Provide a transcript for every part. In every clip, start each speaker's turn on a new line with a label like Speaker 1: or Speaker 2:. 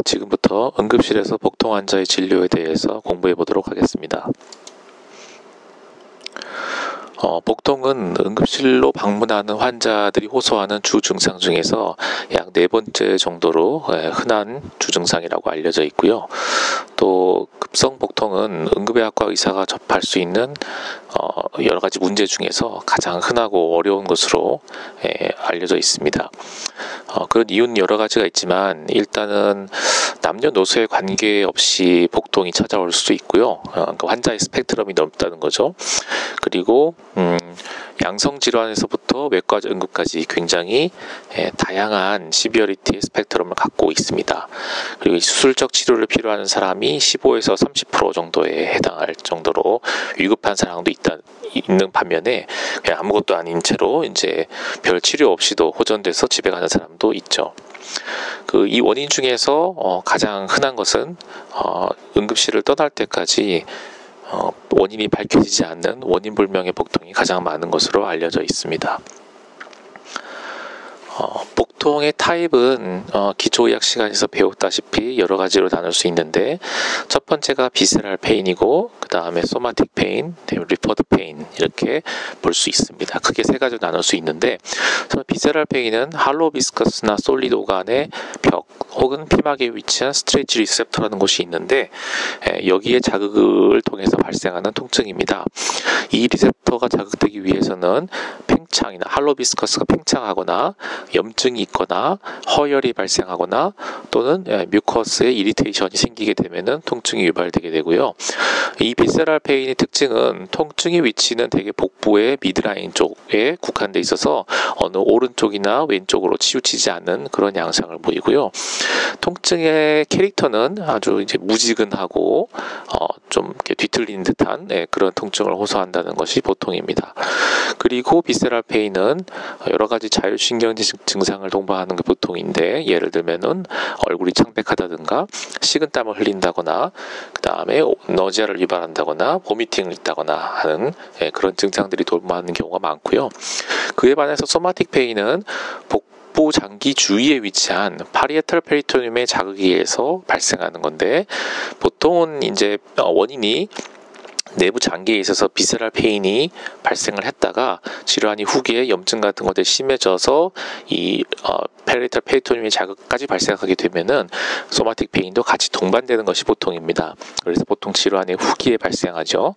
Speaker 1: 지금부터 응급실에서 복통 환자의 진료에 대해서 공부해 보도록 하겠습니다. 복통은 응급실로 방문하는 환자들이 호소하는 주 증상 중에서 약 4번째 정도로 흔한 주 증상이라고 알려져 있고요. 또 급성 복통은 응급의학과 의사가 접할 수 있는 여러 가지 문제 중에서 가장 흔하고 어려운 것으로 알려져 있습니다. 그런 이유는 여러 가지가 있지만 일단은 남녀노소에 관계없이 복통이 찾아올 수도 있고요. 그러니까 환자의 스펙트럼이 넓다는 거죠. 그리고 양성 질환에서부터 외과 응급까지 굉장히 다양한 시비어리티의 스펙트럼을 갖고 있습니다. 그리고 수술적 치료를 필요하는 사람이 15에서 30% 정도에 해당할 정도로 위급한 사람도 있는 반면에 그냥 아무것도 아닌 채로 이제 별 치료 없이도 호전돼서 집에 가는 사람도 있죠. 이 원인 중에서 가장 흔한 것은 응급실을 떠날 때까지 원인이 밝혀지지 않는 원인불명의 복통이 가장 많은 것으로 알려져 있습니다. 복통의 타입은 기초의학 시간에서 배웠다시피 여러 가지로 나눌 수 있는데, 첫 번째가 비세랄 페인이고 그 다음에 소마틱 페인, 리퍼드 페인 이렇게 볼 수 있습니다. 크게 세 가지로 나눌 수 있는데, 비세랄 페인은 할로 비스커스나 솔리도 간의 벽 혹은 피막에 위치한 스트레치 리셉터라는 곳이 있는데 여기에 자극을 통해서 발생하는 통증입니다. 이 리셉터가 자극되기 위해서는 팽창이나 할로 비스커스가 팽창하거나 염증이 있거나 허열이 발생하거나 또는 뮤커스에 이리테이션이 생기게 되면은 통증이 유발되게 되고요. 이 비세랄 페인의 특징은 통증의 위치는 대개 복부의 미드라인 쪽에 국한돼 있어서 어느 오른쪽이나 왼쪽으로 치우치지 않는 그런 양상을 보이고요. 통증의 캐릭터는 아주 이제 무지근하고 좀 이렇게 뒤틀리는 듯한 그런 통증을 호소한다는 것이 보통입니다. 그리고 비세랄 페인은 여러 가지 자율신경지 증상을 동반하는 게 보통인데, 예를 들면은 얼굴이 창백하다든가 식은땀을 흘린다거나 그 다음에 너지아를 유발한다거나 보미팅을 있다거나 하는 그런 증상들이 동반하는 경우가 많고요. 그에 반해서 소마틱 페인은 복부 장기 주위에 위치한 파리에탈 페리토늄의 자극에 의해서 발생하는 건데, 보통은 이제 원인이 내부 장기에 있어서 비세랄 페인이 발생을 했다가 질환이 후기에 염증 같은 것들이 심해져서 이 파리에탈 페리토늄의 자극까지 발생하게 되면은 소마틱 페인도 같이 동반되는 것이 보통입니다. 그래서 보통 질환의 후기에 발생하죠.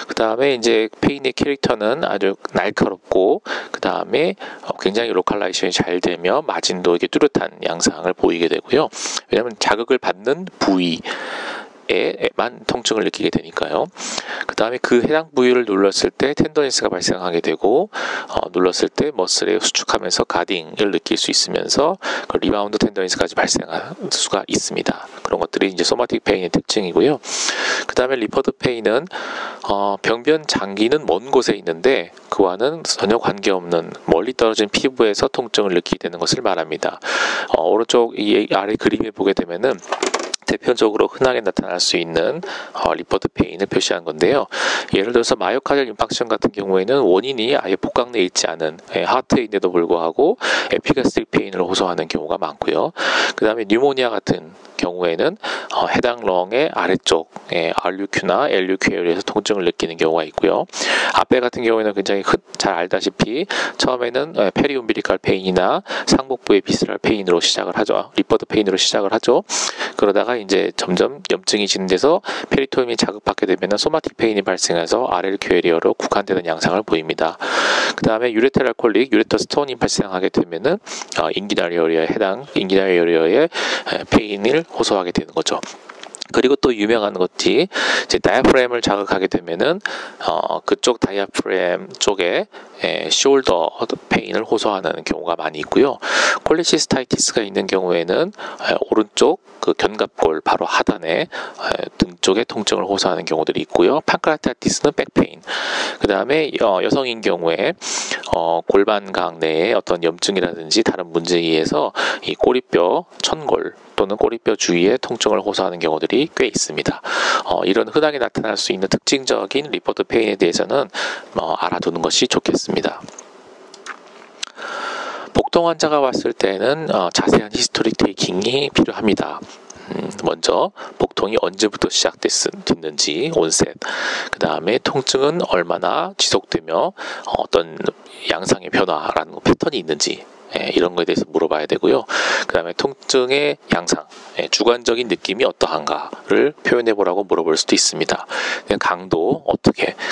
Speaker 1: 그 다음에 이제 페인의 캐릭터는 아주 날카롭고 그 다음에 굉장히 로컬라이제이션이 잘 되며 마진도 이게 뚜렷한 양상을 보이게 되고요. 왜냐하면 자극을 받는 부위 에만 통증을 느끼게 되니까요. 그 다음에 그 해당 부위를 눌렀을 때 텐더니스가 발생하게 되고 눌렀을 때 머슬에 수축하면서 가딩을 느낄 수 있으면서 그 리바운드 텐더니스까지 발생할 수가 있습니다. 그런 것들이 이제 소마틱 페인의 특징이고요. 그 다음에 리퍼드 페인은 병변 장기는 먼 곳에 있는데 그와는 전혀 관계없는 멀리 떨어진 피부에서 통증을 느끼게 되는 것을 말합니다. 오른쪽 이 아래 그림에 보게 되면은 대표적으로 흔하게 나타날 수 있는 리퍼드 페인을 표시한 건데요. 예를 들어서 마이오카디얼 인팍션 같은 경우에는 원인이 아예 복강 내에 있지 않은 하트인데도 불구하고 에피가스틱 페인을 호소하는 경우가 많고요. 그 다음에 뉴모니아 같은 경우에는 해당 렁의 아래쪽 RUQ나 LUQ에서 통증을 느끼는 경우가 있고요. 앞배 같은 경우에는 굉장히 잘 알다시피 처음에는 페리움빌리칼 페인이나 상복부의 비스랄 페인으로 시작을 하죠. 리퍼드 페인으로 시작을 하죠. 그러다가 이제 점점 염증이 진행돼서 페리토늄이 자극받게 되면 소마틱 페인이 발생해서 RLQ 에리어로 국한되는 양상을 보입니다. 그 다음에 유레텔 알콜릭, 유레터 스톤이 발생하게 되면은 인기날 에리어에 해당 인기날 에리어의 페인을 호소하게 되는 거죠. 그리고 또 유명한 것이 이제 다이아프램을 자극하게 되면은 그쪽 다이아프램 쪽에 숄더 페인을 호소하는 경우가 많이 있고요. 콜리시스타이티스가 있는 경우에는 오른쪽 그 견갑골 바로 하단에 등 쪽에 통증을 호소하는 경우들이 있고요. 판크라타이티스는 백페인. 그 다음에 여성인 경우에 골반강 내에 어떤 염증이라든지 다른 문제에 의해서 이 꼬리뼈, 천골 또는 꼬리뼈 주위에 통증을 호소하는 경우들이 꽤 있습니다. 이런 흔하게 나타날 수 있는 특징적인 리퍼드 페인에 대해서는 알아두는 것이 좋겠습니다. 복통 환자가 왔을 때는 자세한 히스토리 테이킹이 타이밍이 필요합니다. 먼저 복통이 언제부터 시작됐는지 온셋, 그 다음에 통증은 얼마나 지속되며 어떤 양상의 변화라는 패턴이 있는지 이런 거에 대해서 물어봐야 되고요. 그 다음에 통증의 양상, 주관적인 느낌이 어떠한가를 표현해 보라고 물어볼 수도 있습니다. 강도,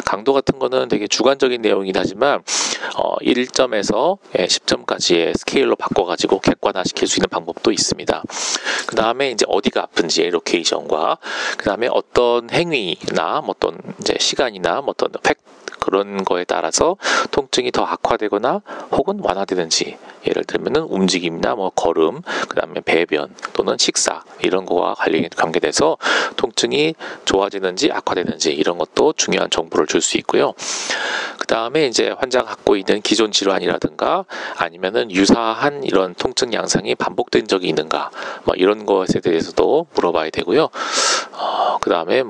Speaker 1: 강도 같은 거는 되게 주관적인 내용이긴 하지만 1점에서 10점까지의 스케일로 바꿔가지고 객관화시킬 수 있는 방법도 있습니다. 그 다음에 이제 어디가 아픈지 로케이션과, 그 다음에 어떤 행위나 어떤 이제 시간이나 어떤 그런 거에 따라서 통증이 더 악화되거나 혹은 완화되는지, 예를 들면은 움직임이나 걸음, 그 다음에 배변 또는 식사 이런 거와 관계돼서 통증이 좋아지는지 악화되는지 이런 것도 중요한 정보를 줄 수 있고요. 그 다음에 이제 환자가 갖고 있는 기존 질환이라든가 아니면은 유사한 이런 통증 양상이 반복된 적이 있는가, 이런 것에 대해서도 물어봐야 되고요. 그 다음에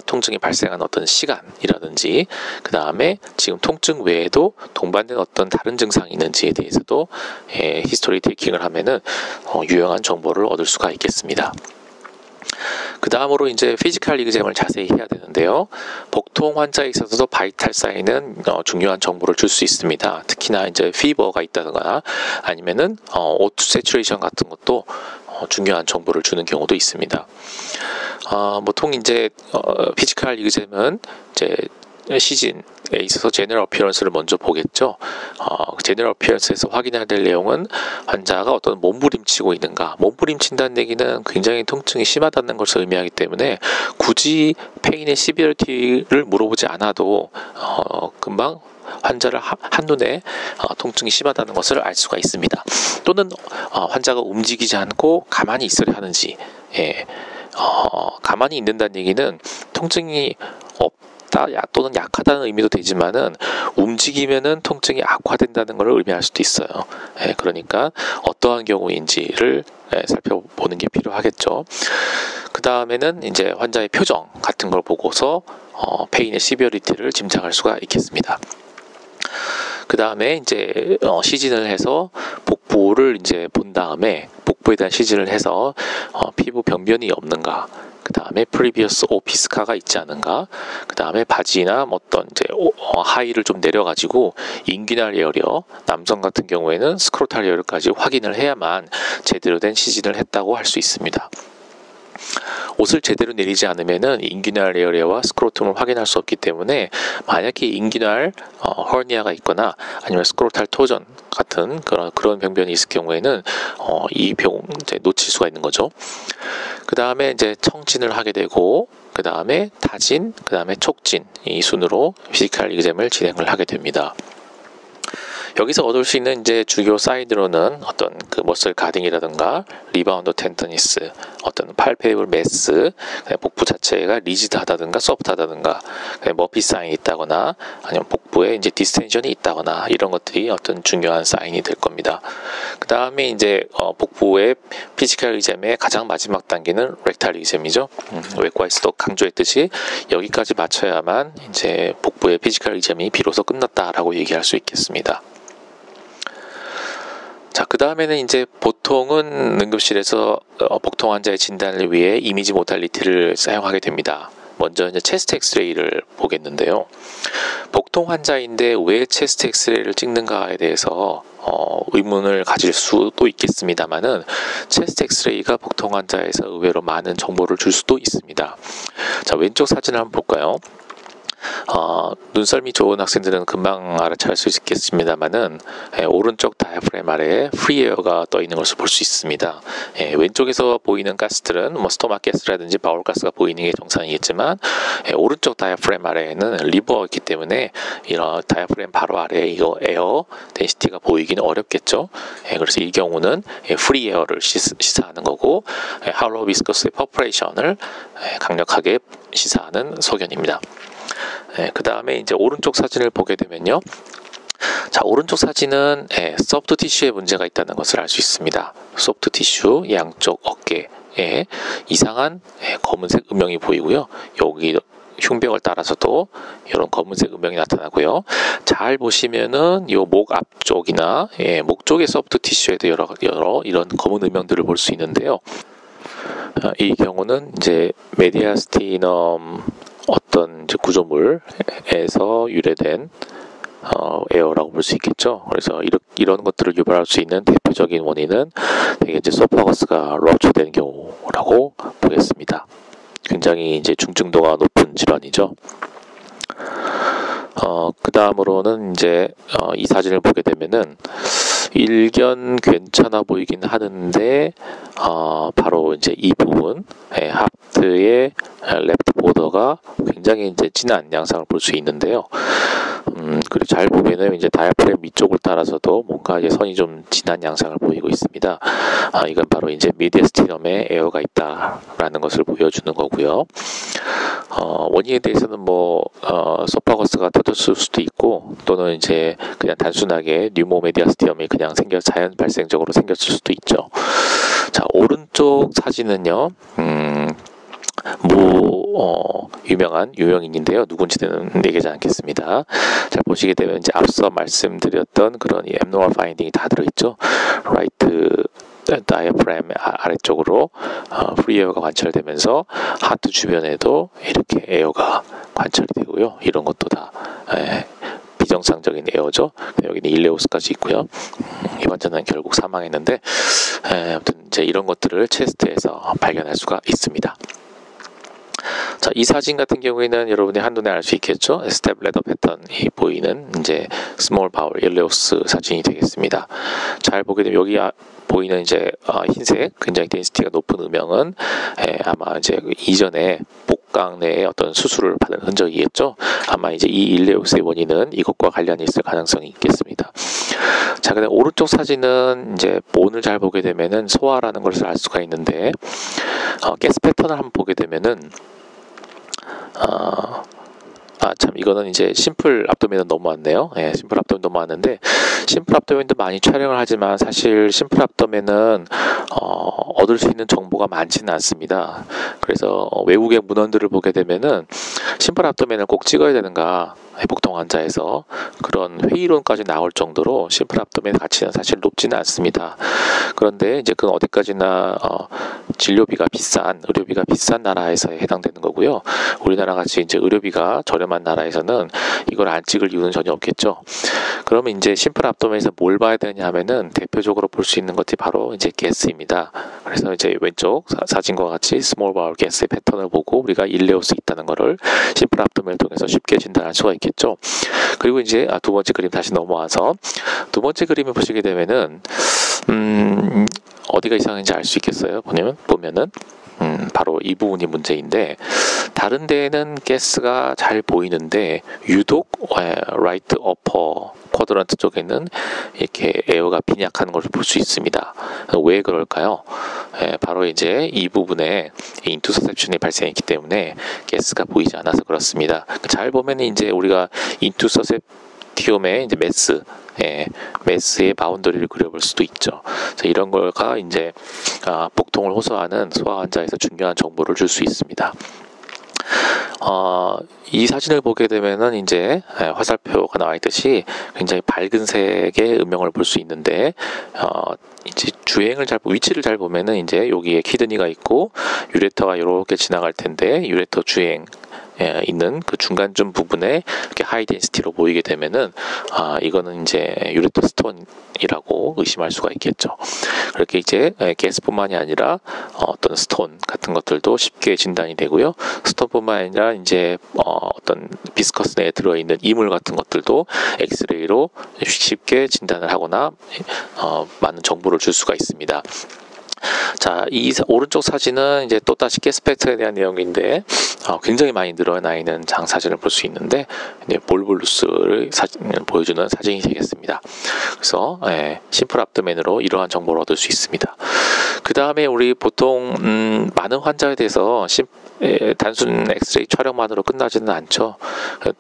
Speaker 1: 통증이 발생한 어떤 시간이라든지, 그 다음에 지금 통증 외에도 동반된 어떤 다른 증상이 있는지에 대해서도 히스토리 테이킹을 하면은 유용한 정보를 얻을 수가 있겠습니다. 그 다음으로 이제 피지컬 이그잼을 자세히 해야 되는데요. 복통 환자에 있어서도 바이탈 사인은 중요한 정보를 줄 수 있습니다. 특히나 이제 피버가 있다거나 아니면은 O2 세츄레이션 같은 것도 중요한 정보를 주는 경우도 있습니다. 보통 이제 피지컬 이그잼은 이제 시즌에 있어서 제너럴 어피어런스를 먼저 보겠죠. 제너럴 어피어런스에서 확인해야 될 내용은 환자가 어떤 몸부림치고 있는가. 몸부림친다는 얘기는 굉장히 통증이 심하다는 것을 의미하기 때문에 굳이 페인의 시비어리티를 물어보지 않아도 금방 환자를 한눈에 통증이 심하다는 것을 알 수가 있습니다. 또는 환자가 움직이지 않고 가만히 있어야 하는지, 가만히 있는다는 얘기는 통증이 없다 또는 약하다는 의미도 되지만은 움직이면은 통증이 악화된다는 것을 의미할 수도 있어요. 그러니까 어떠한 경우인지를 살펴보는 게 필요하겠죠. 그 다음에는 이제 환자의 표정 같은 걸 보고서 페인의 시비어리티를 짐작할 수가 있겠습니다. 그 다음에 이제 시진을 해서 복부를 이제 본 다음에 복부에 대한 시진을 해서 피부 병변이 없는가, 그 다음에 프리비어스 오피스카가 있지 않은가, 그 다음에 바지나 어떤 이제 하의를 좀 내려가지고 인기날 에어리어, 남성 같은 경우에는 스크로탈 에어리어까지 확인을 해야만 제대로 된 시진을 했다고 할 수 있습니다. 옷을 제대로 내리지 않으면은 인기날 에어리어와 스크로툼을 확인할 수 없기 때문에 만약에 인기날 허니아가 있거나 아니면 스크로탈 토전 같은 그런 병변이 있을 경우에는 이 병 이제 놓칠 수가 있는 거죠. 그 다음에 이제 청진을 하게 되고, 그 다음에 타진, 그 다음에 촉진, 이 순으로 피지컬 이그잼을 진행을 하게 됩니다. 여기서 얻을 수 있는 이제 주요 사인으로는 어떤 그 머슬 가딩이라든가 리바운드 텐더니스, 어떤 팔페이블 매스, 복부 자체가 리지드하다든가 소프트하다든가, 머피 사인이 있다거나 아니면 복부에 이제 디스텐션이 있다거나 이런 것들이 어떤 중요한 사인이 될 겁니다. 그 다음에 이제 복부의 피지컬 이그잼의 가장 마지막 단계는 렉탈 이그잼이죠. 외과에서도 강조했듯이 여기까지 맞춰야만 이제 복부의 피지컬 이그잼이 비로소 끝났다라고 얘기할 수 있겠습니다. 자, 그 다음에는 이제 보통은 응급실에서 복통 환자의 진단을 위해 이미지 모달리티를 사용하게 됩니다. 먼저 이제 체스트 엑스레이를 보겠는데요. 복통 환자인데 왜 체스트 엑스레이를 찍는가에 대해서 의문을 가질 수도 있겠습니다만은 체스트 엑스레이가 복통 환자에서 의외로 많은 정보를 줄 수도 있습니다. 자, 왼쪽 사진을 한번 볼까요? 눈썰미 좋은 학생들은 금방 알아차릴 수 있겠습니다만은 오른쪽 다이아프램 아래에 프리에어가 떠 있는 것을 볼 수 있습니다. 왼쪽에서 보이는 가스들은 스토마 가스라든지 바울 가스가 보이는 게 정상이겠지만 오른쪽 다이아프램 아래에는 리버가 있기 때문에 이런 다이아프램 바로 아래에 이거 에어 덴시티가 보이기는 어렵겠죠. 그래서 이 경우는 프리에어를 시사하는 거고, 할로우 비스커스의 퍼퍼레이션을 강력하게 시사하는 소견입니다. 그 다음에 이제 오른쪽 사진을 보게 되면요. 자, 오른쪽 사진은 소프트 티슈에 문제가 있다는 것을 알 수 있습니다. 소프트 티슈 양쪽 어깨에 이상한 검은색 음영이 보이고요. 여기 흉벽을 따라서도 이런 검은색 음영이 나타나고요. 잘 보시면은 이 목 앞쪽이나 목 쪽의 소프트 티슈에도 여러 이런 검은 음영들을 볼 수 있는데요. 이 경우는 이제 메디아스티넘 어떤 이제 구조물에서 유래된 에어라고 볼 수 있겠죠. 그래서 이런 것들을 유발할 수 있는 대표적인 원인은 되게 이제 소파거스가 럽처된 경우라고 보겠습니다. 굉장히 이제 중증도가 높은 질환이죠. 그 다음으로는 이제 이 사진을 보게 되면은 일견 괜찮아 보이긴 하는데 바로 이제 이 부분 하프트의 레프트 보더가 굉장히 이제 진한 양상을 볼 수 있는데요. 그리고 잘 보면은 이제 다이아프램 위쪽을 따라서도 뭔가 이제 선이 좀 진한 양상을 보이고 있습니다. 이건 바로 이제 미디어스티넘에 에어가 있다라는 것을 보여주는 거고요. 원인에 대해서는 뭐 소파거스가 터졌을 수도 있고 또는 이제 그냥 단순하게 뉴모 메디아스티넘이 그냥 자연 발생적으로 생겼을 수도 있죠. 자, 오른쪽 사진은요. 유명한 유명인인데요. 누군지는 얘기하지 않겠습니다. 잘 보시게 되면 이제 앞서 말씀드렸던 그런 abnormal finding이 다 들어있죠. 라이트 다이아프램 아래쪽으로 프리 에어가 관찰되면서 하트 주변에도 이렇게 에어가 관찰이 되고요. 이런 것도 다 비정상적인 에어죠. 여기는 일레오스까지 있고요. 이 환자는 결국 사망했는데 아무튼 이제 이런 것들을 체스트에서 발견할 수가 있습니다. 자, 이 사진 같은 경우에는 여러분이 한눈에 알 수 있겠죠. 스텝 레더 패턴이 보이는 이제 스몰 바울 일레오스 사진이 되겠습니다. 잘 보게 되면 여기 보이는 이제 흰색 굉장히 덴시티가 높은 음영은 아마 이제 이전에 목강 내에 어떤 수술을 받은 흔적이겠죠. 아마 이제 이 일레오스의 원인은 이것과 관련이 있을 가능성이 있겠습니다. 자, 근데 오른쪽 사진은 이제 본을 잘 보게 되면은 소화라는 것을 알 수가 있는데 가스 패턴을 한번 보게 되면은 참 이거는 이제 심플 압도멘은 넘어왔네요. 심플 압도멘 넘어왔는데 심플 압도멘도 많이 촬영을 하지만 사실 심플 압도멘은 얻을 수 있는 정보가 많지는 않습니다. 그래서 외국의 문헌들을 보게 되면은 심플 압도멘을 꼭 찍어야 되는가 복통 환자에서 그런 회의론까지 나올 정도로 심플 압도멘의 가치는 사실 높지는 않습니다. 그런데 이제 그건 어디까지나 진료비가 비싼, 의료비가 비싼 나라에서 해당되는 거고요. 우리나라 같이 이제 의료비가 저렴한 나라에서는 이걸 안 찍을 이유는 전혀 없겠죠. 그러면 이제 심플 압도멘에서 뭘 봐야 되냐 하면은 대표적으로 볼 수 있는 것이 바로 이제 가스입니다. 그래서 이제 왼쪽 사진과 같이 스몰 바울 가스의 패턴을 보고 우리가 일레오스 있다는 거를 심플 압도멘을 통해서 쉽게 진단할 수가 있겠죠. 그리고 이제 두 번째 그림 다시 넘어와서 두 번째 그림을 보시게 되면은 어디가 이상한지 알 수 있겠어요? 보면은 바로 이 부분이 문제인데 다른 데에는 가스가 잘 보이는데 유독 라이트 어퍼 쿼드런트 쪽에는 이렇게 에어가 빈약한 것을 볼 수 있습니다. 왜 그럴까요? 바로 이제 이 부분에 인투서셉션이 발생했기 때문에 가스가 보이지 않아서 그렇습니다. 잘 보면 이제 우리가 인투서셉티움의 이제 매스의 바운더리를 그려볼 수도 있죠. 그래서 이런 거가 이제 복통을 호소하는 소아 환자에서 중요한 정보를 줄 수 있습니다. 이 사진을 보게 되면은 이제 화살표가 나와 있듯이 굉장히 밝은 색의 음영을 볼 수 있는데 이제 위치를 잘 보면은 이제 여기에 키드니가 있고 유레터가 이렇게 지나갈 텐데 유레터 주행 있는 그 중간쯤 부분에 이렇게 하이 덴시티로 보이게 되면은 이거는 이제 유레터 스톤이라고 의심할 수가 있겠죠. 그렇게 이제 가스뿐만이 아니라 어떤 스톤 같은 것들도 쉽게 진단이 되고요. 스톤뿐만 아니라 이제 어떤 비스커스 내에 들어있는 이물 같은 것들도 엑스레이로 쉽게 진단을 하거나 많은 정보를 줄 수가 있습니다. 자, 이 오른쪽 사진은 이제 또다시 가스팩터에 대한 내용인데 굉장히 많이 늘어나 있는 장 사진을 볼 수 있는데 볼볼루스를 보여주는 사진이 되겠습니다. 그래서 심플 압도멘으로 이러한 정보를 얻을 수 있습니다. 그 다음에 우리 보통 많은 환자에 대해서 단순 엑스레이 촬영만으로 끝나지는 않죠.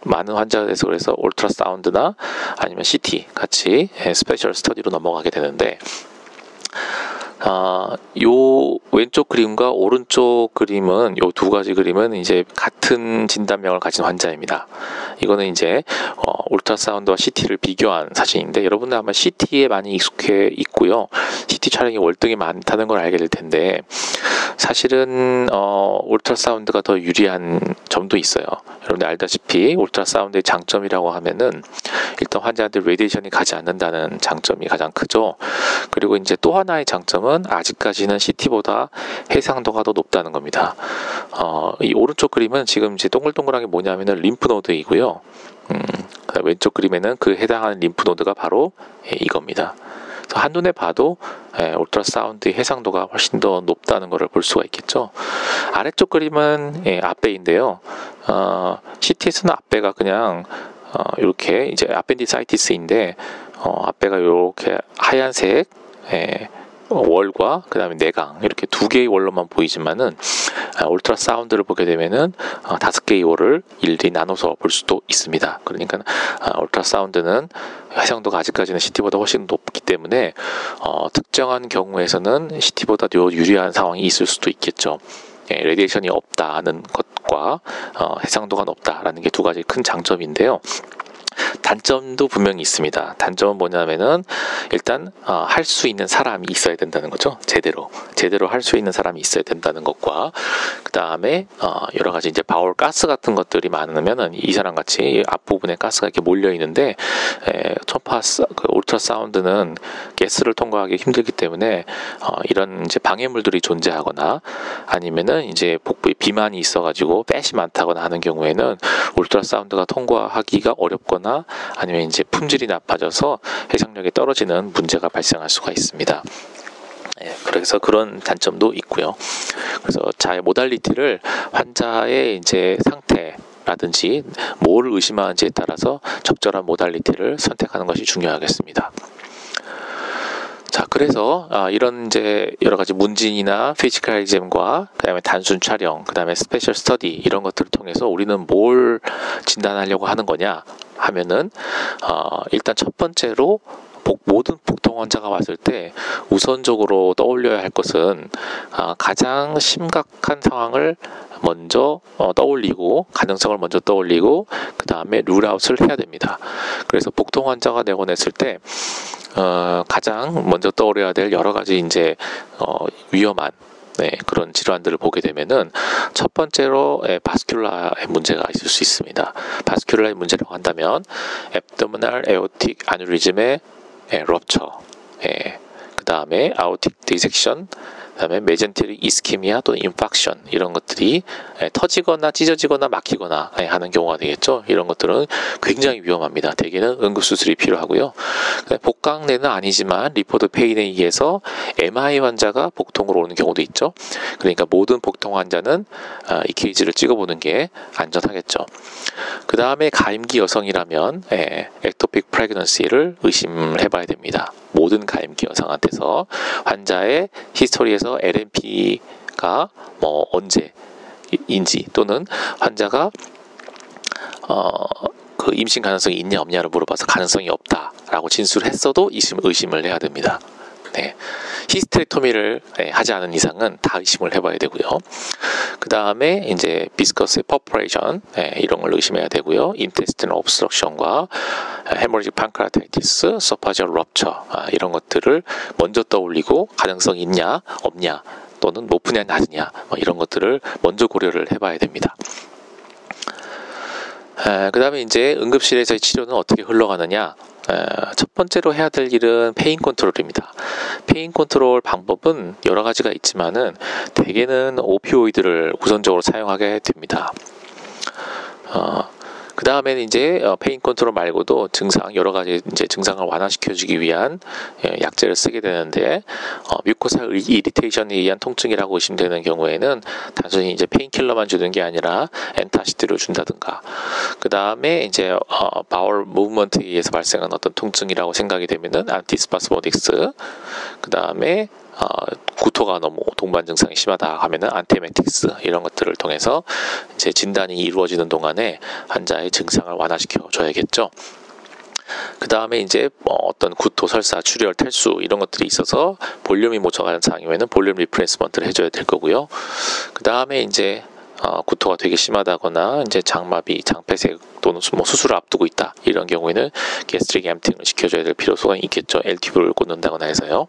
Speaker 1: 많은 환자에 대해서 그래서 울트라사운드나 아니면 CT 같이 스페셜 스터디로 넘어가게 되는데 요 왼쪽 그림과 오른쪽 그림은 요 두 가지 그림은 이제 같은 진단명을 가진 환자입니다. 이거는 이제 울트라사운드와 CT를 비교한 사진인데 여러분들 아마 CT에 많이 익숙해 있고요. CT 촬영이 월등히 많다는 걸 알게 될 텐데 사실은 울트라사운드가 더 유리한 점도 있어요. 여러분들 알다시피 울트라사운드의 장점이라고 하면은 일단 환자한테 레디에이션이 가지 않는다는 장점이 가장 크죠. 그리고 이제 또 하나의 장점은 아직까지는 CT보다 해상도가 더 높다는 겁니다. 이 오른쪽 그림은 지금 이제 동글동글한 게 뭐냐면은 림프노드이고요. 왼쪽 그림에는 그 해당하는 림프노드가 바로 이겁니다. 한눈에 봐도 울트라사운드의 해상도가 훨씬 더 높다는 것을 볼 수가 있겠죠. 아래쪽 그림은 앞배인데요. CT에서는 앞배가 그냥 이렇게 이제 아펜디사이티스인데 앞배가 이렇게 하얀색 월과 그 다음에 내강 이렇게 두 개의 월로만 보이지만은 울트라사운드를 보게 되면은 5개의 월을 일일이 나눠서 볼 수도 있습니다. 그러니까 울트라사운드는 해상도가 아직까지는 CT보다 훨씬 높기 때문에 특정한 경우에서는 CT보다 더 유리한 상황이 있을 수도 있겠죠. 레디에이션이 없다는 것과 해상도가 높다라는 게 두 가지 큰 장점인데요. 단점도 분명히 있습니다. 단점은 뭐냐면은 일단 할 수 있는 사람이 있어야 된다는 거죠. 제대로 할 수 있는 사람이 있어야 된다는 것과 그 다음에 여러 가지 이제 바울 가스 같은 것들이 많으면은 이 사람 같이 앞부분에 가스가 이렇게 몰려 있는데 초음파 울트라 사운드는 가스를 통과하기 힘들기 때문에 이런 이제 방해물들이 존재하거나 아니면은 이제 복부에 비만이 있어가지고 팻이 많다거나 하는 경우에는 울트라 사운드가 통과하기가 어렵거나 아니면 이제 품질이 나빠져서 해상력이 떨어지는 문제가 발생할 수가 있습니다. 그래서 그런 단점도 있고요. 그래서 자의 모달리티를 환자의 이제 상태라든지 뭘 의심하는지에 따라서 적절한 모달리티를 선택하는 것이 중요하겠습니다. 자, 그래서 이런 이제 여러 가지 문진이나 피지컬 exam과 그다음에 단순 촬영, 그다음에 스페셜 스터디 이런 것들을 통해서 우리는 뭘 진단하려고 하는 거냐 하면은 일단 첫 번째로 모든 복통 환자가 왔을 때 우선적으로 떠올려야 할 것은 가장 심각한 상황을 먼저 떠올리고 가능성을 먼저 떠올리고 그 다음에 룰아웃을 해야 됩니다. 그래서 복통 환자가 내보냈을 때 가장 먼저 떠올려야 될 여러 가지 이제 위험한 그런 질환들을 보게 되면은 첫 번째로 바스큘라의 문제가 있을 수 있습니다. 바스큘라의 문제라고 한다면 abdominal aortic aneurysm의 럽처, 그 다음에 아오틱 디섹션, 그 다음에 메젠테릭 이스케미아 또는 인팍션 이런 것들이 터지거나 찢어지거나 막히거나 하는 경우가 되겠죠. 이런 것들은 굉장히 위험합니다. 대개는 응급수술이 필요하고요. 복강내는 아니지만 리포드 페인에 의해서 MI 환자가 복통으로 오는 경우도 있죠. 그러니까 모든 복통 환자는 EKG를 찍어보는 게 안전하겠죠. 그 다음에 가임기 여성이라면 엑토픽 프레그넌시를 의심을 해봐야 됩니다. 모든 가임기 여성한테서 환자의 히스토리에서 LMP가 뭐 언제인지 또는 환자가 그 임신 가능성이 있냐 없냐를 물어봐서 가능성이 없다라고 진술을 했어도 의심을 해야 됩니다. 히스테렉토미를 하지 않은 이상은 다 의심을 해봐야 되고요. 그 다음에 이제 비스커스 퍼포레이션 이런 걸 의심해야 되고요. 인테스티널 옵스트럭션과 헤모리직 판크라타이티스, 서파지얼 럽처 이런 것들을 먼저 떠올리고 가능성이 있냐 없냐 또는 높으냐 낮으냐 이런 것들을 먼저 고려를 해봐야 됩니다. 그 다음에 이제 응급실에서의 치료는 어떻게 흘러가느냐. 첫 번째로 해야 될 일은 페인 컨트롤입니다. 페인 컨트롤 방법은 여러 가지가 있지만은 대개는 오피오이드를 우선적으로 사용하게 됩니다. 그 다음에는 이제 페인 컨트롤 말고도 여러 가지 이제 증상을 완화시켜주기 위한 약제를 쓰게 되는데 뮤코사 이리테이션에 의한 통증이라고 의심되는 경우에는 단순히 이제 페인킬러만 주는 게 아니라 엔타시드를 준다든가 그 다음에 이제 바울 무브먼트에 의해서 발생한 어떤 통증이라고 생각이 되면은 안티스파스모딕스 그 다음에 구토가 너무 동반 증상이 심하다 하면은 안티에메틱스 이런 것들을 통해서 이제 진단이 이루어지는 동안에 환자의 증상을 완화시켜 줘야겠죠. 그 다음에 이제 어떤 구토, 설사, 출혈, 탈수 이런 것들이 있어서 볼륨이 모자라는 상황이면은 볼륨 리플레이스먼트를 해줘야 될 거고요. 그 다음에 이제 구토가 되게 심하다거나 이제 장마비, 장폐색 또는 뭐 수술을 앞두고 있다 이런 경우에는 게스트릭 앰팅을 시켜줘야 될 필요성이 있겠죠. L튜브를 꽂는다거나 해서요.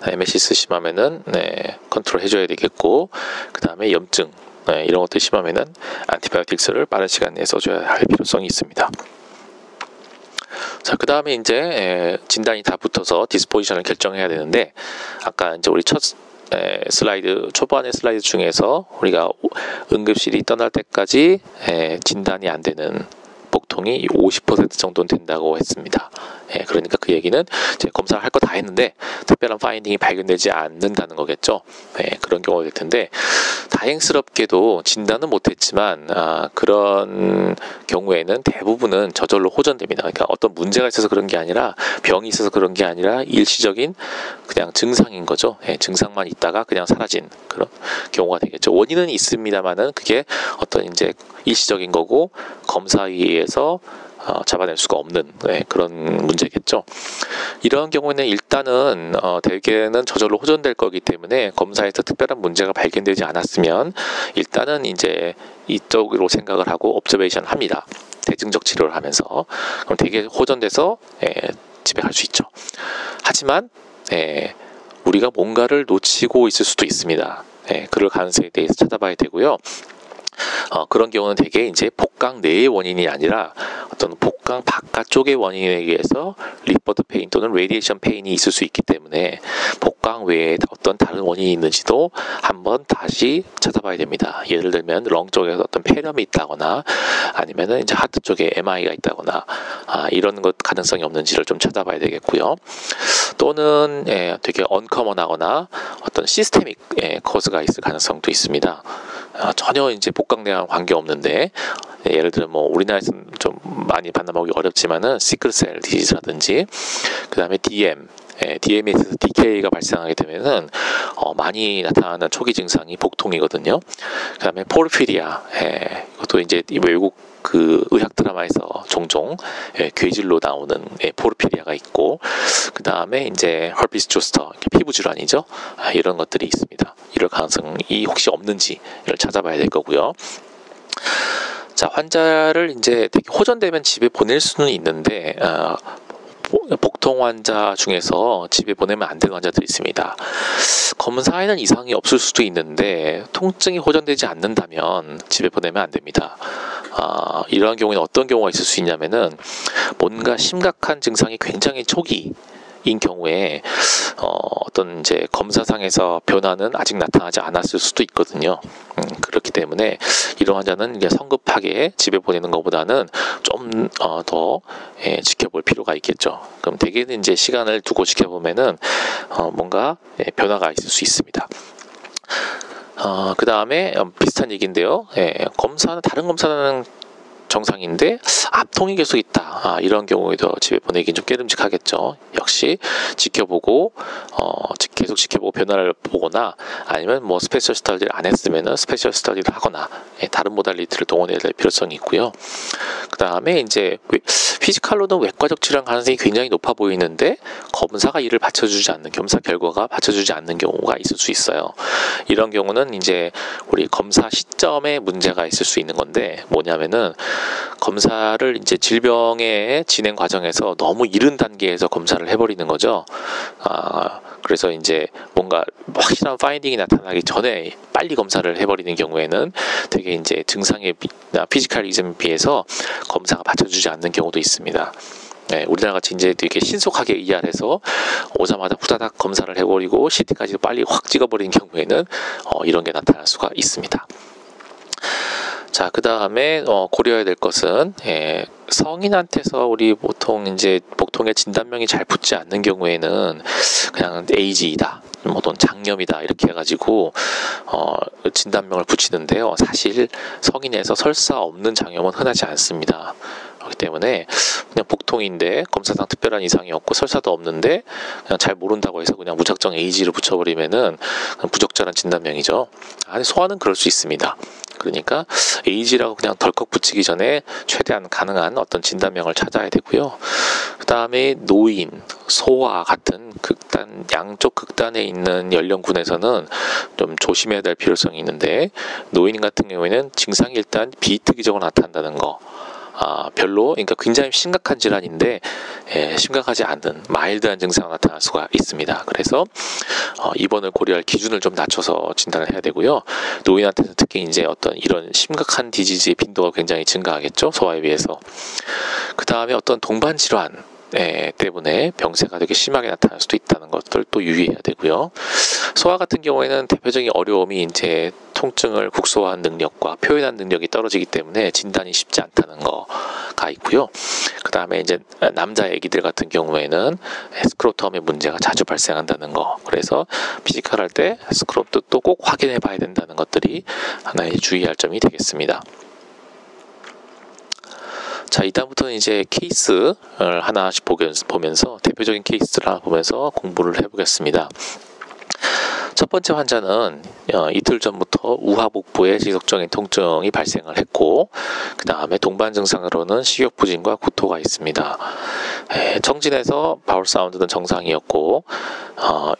Speaker 1: 에메시스 심하면은 컨트롤 해줘야 되겠고, 그 다음에 염증 이런 것들 심하면은 안티바이오틱스를 빠른 시간 내에 써줘야 할 필요성이 있습니다. 자, 그 다음에 이제 진단이 다 붙어서 디스포지션을 결정해야 되는데, 아까 이제 우리 첫 슬라이드, 초반의 슬라이드 중에서 우리가 응급실이 떠날 때까지 진단이 안 되는 복통이 50% 정도는 된다고 했습니다. 그러니까 그 얘기는 이제 검사를 할 거 다 했는데 특별한 파인딩이 발견되지 않는다는 거겠죠. 그런 경우가 될 텐데, 다행스럽게도 진단은 못했지만 그런 경우에는 대부분은 저절로 호전됩니다. 그러니까 어떤 문제가 있어서 그런 게 아니라, 병이 있어서 그런 게 아니라 일시적인 그냥 증상인 거죠. 증상만 있다가 그냥 사라진 그런 경우가 되겠죠. 원인은 있습니다만은 그게 어떤 이제 일시적인 거고 검사에 의해서 잡아낼 수가 없는 그런 문제겠죠. 이런 경우에는 일단은 대개는 저절로 호전될 거기 때문에 검사에서 특별한 문제가 발견되지 않았으면 일단은 이제 이쪽으로 생각을 하고 옵저베이션 합니다. 대증적 치료를 하면서. 그럼 되게 호전돼서 집에 갈 수 있죠. 하지만 우리가 뭔가를 놓치고 있을 수도 있습니다. 그럴 가능성에 대해서 찾아봐야 되고요. 그런 경우는 되게 이제 복강 내의 원인이 아니라 어떤 복강 바깥쪽의 원인에 의해서 리퍼드 페인 또는 레디에이션 페인이 있을 수 있기 때문에 복강 외에 어떤 다른 원인이 있는지도 한번 다시 찾아봐야 됩니다. 예를 들면 렁 쪽에서 어떤 폐렴이 있다거나 아니면은 이제 하트 쪽에 MI가 있다거나 이런 것 가능성이 없는지를 좀 찾아봐야 되겠고요. 또는 되게 언커먼하거나 어떤 시스테믹 코스가 있을 가능성도 있습니다. 전혀 이제 복강내랑 관계 없는데, 예를 들어 뭐 우리나라에서는 좀 많이 만나보기 어렵지만은 시클셀 디지즈라든지, 그 다음에 DM에 있어서 DK가 발생하게 되면은 많이 나타나는 초기 증상이 복통이거든요. 그 다음에 포르피리아, 이것도 이제 외국 그 의학 드라마에서 종종 괴질로 나오는 포르피리아가 있고, 그 다음에 이제 herpes zoster, 피부 질환이죠. 이런 것들이 있습니다. 이럴 가능성이 혹시 없는지를 찾아봐야 될 거고요. 자, 환자를 이제 되게 호전되면 집에 보낼 수는 있는데 복통 환자 중에서 집에 보내면 안 되는 환자들이 있습니다. 검사에는 이상이 없을 수도 있는데 통증이 호전되지 않는다면 집에 보내면 안 됩니다. 이러한 경우에는 어떤 경우가 있을 수 있냐면은 뭔가 심각한 증상이 굉장히 초기인 경우에 어떤 이제 검사상에서 변화는 아직 나타나지 않았을 수도 있거든요. 그렇기 때문에 이런 환자는 이제 성급하게 집에 보내는 것보다는 좀 더 지켜볼 필요가 있겠죠. 그럼 대개는 이제 시간을 두고 지켜보면은 뭔가 변화가 있을 수 있습니다. 그 다음에 비슷한 얘기인데요. 다른 검사는 정상인데 압통이 계속 있다. 이런 경우에도 집에 보내기 좀 깨름직하겠죠. 역시 지켜보고 계속 지켜보고 변화를 보거나, 아니면 뭐 스페셜 스터디를 안 했으면은 스페셜 스터디를 하거나 다른 모달리티를 동원해야 될 필요성이 있고요. 그 다음에 이제 피지컬로는 외과적 질환 가능성이 굉장히 높아 보이는데 검사가 이를 받쳐주지 않는, 검사 결과가 받쳐주지 않는 경우가 있을 수 있어요. 이런 경우는 이제 우리 검사 시점에 문제가 있을 수 있는 건데, 뭐냐면은 검사를 이제 질병의 진행 과정에서 너무 이른 단계에서 검사를 해버리는 거죠. 그래서 이제 뭔가 확실한 파인딩이 나타나기 전에 빨리 검사를 해버리는 경우에는 되게 이제 증상의 피지컬리즘에 비해서 검사가 받쳐주지 않는 경우도 있습니다. 우리나라 같이 이제 되게 신속하게 ER해서 오자마자 후다닥 검사를 해버리고 CT까지도 빨리 확 찍어버리는 경우에는 이런 게 나타날 수가 있습니다. 자, 그 다음에 고려해야 될 것은 성인한테서 우리 보통 이제 복통의 진단명이 잘 붙지 않는 경우에는 그냥 에이즈이다, 또는 장염이다 이렇게 해가지고 진단명을 붙이는데요. 사실 성인에서 설사 없는 장염은 흔하지 않습니다. 그렇기 때문에 그냥 복통인데 검사상 특별한 이상이 없고 설사도 없는데 그냥 잘 모른다고 해서 그냥 무작정 에이즈를 붙여버리면은 부적절한 진단명이죠. 소아는 그럴 수 있습니다. 그러니까 에이지라고 그냥 덜컥 붙이기 전에 최대한 가능한 어떤 진단명을 찾아야 되고요. 그 다음에 노인, 소아 같은 극단, 양쪽 극단에 있는 연령군에서는 좀 조심해야 될 필요성이 있는데, 노인 같은 경우에는 증상이 일단 비특이적으로 나타난다는 거. 별로, 그러니까 굉장히 심각한 질환인데 심각하지 않은 마일드한 증상이 나타날 수가 있습니다. 그래서 입원을 고려할 기준을 좀 낮춰서 진단을 해야 되고요. 노인한테는 특히 이제 어떤 이런 심각한 디지즈의 빈도가 굉장히 증가하겠죠, 소아에 비해서. 그 다음에 어떤 동반 질환 때문에 병세가 되게 심하게 나타날 수도 있다는 것들 또 유의해야 되고요. 소아 같은 경우에는 대표적인 어려움이 이제 통증을 국소화한 능력과 표현한 능력이 떨어지기 때문에 진단이 쉽지 않다는 거가 있고요. 그 다음에 이제 남자 아기들 같은 경우에는 스크로텀의 문제가 자주 발생한다는 거. 그래서 피지컬 할 때 스크로텀도 꼭 확인해 봐야 된다는 것들이 하나의 주의할 점이 되겠습니다. 자, 이다음부터는 이제 케이스를 하나씩 보면서 대표적인 케이스를 하나 보면서 공부를 해보겠습니다. 첫 번째 환자는 이틀 전부터 우하복부에 지속적인 통증이 발생을 했고, 그 다음에 동반 증상으로는 식욕부진과 구토가 있습니다. 청진에서 바울 사운드는 정상이었고,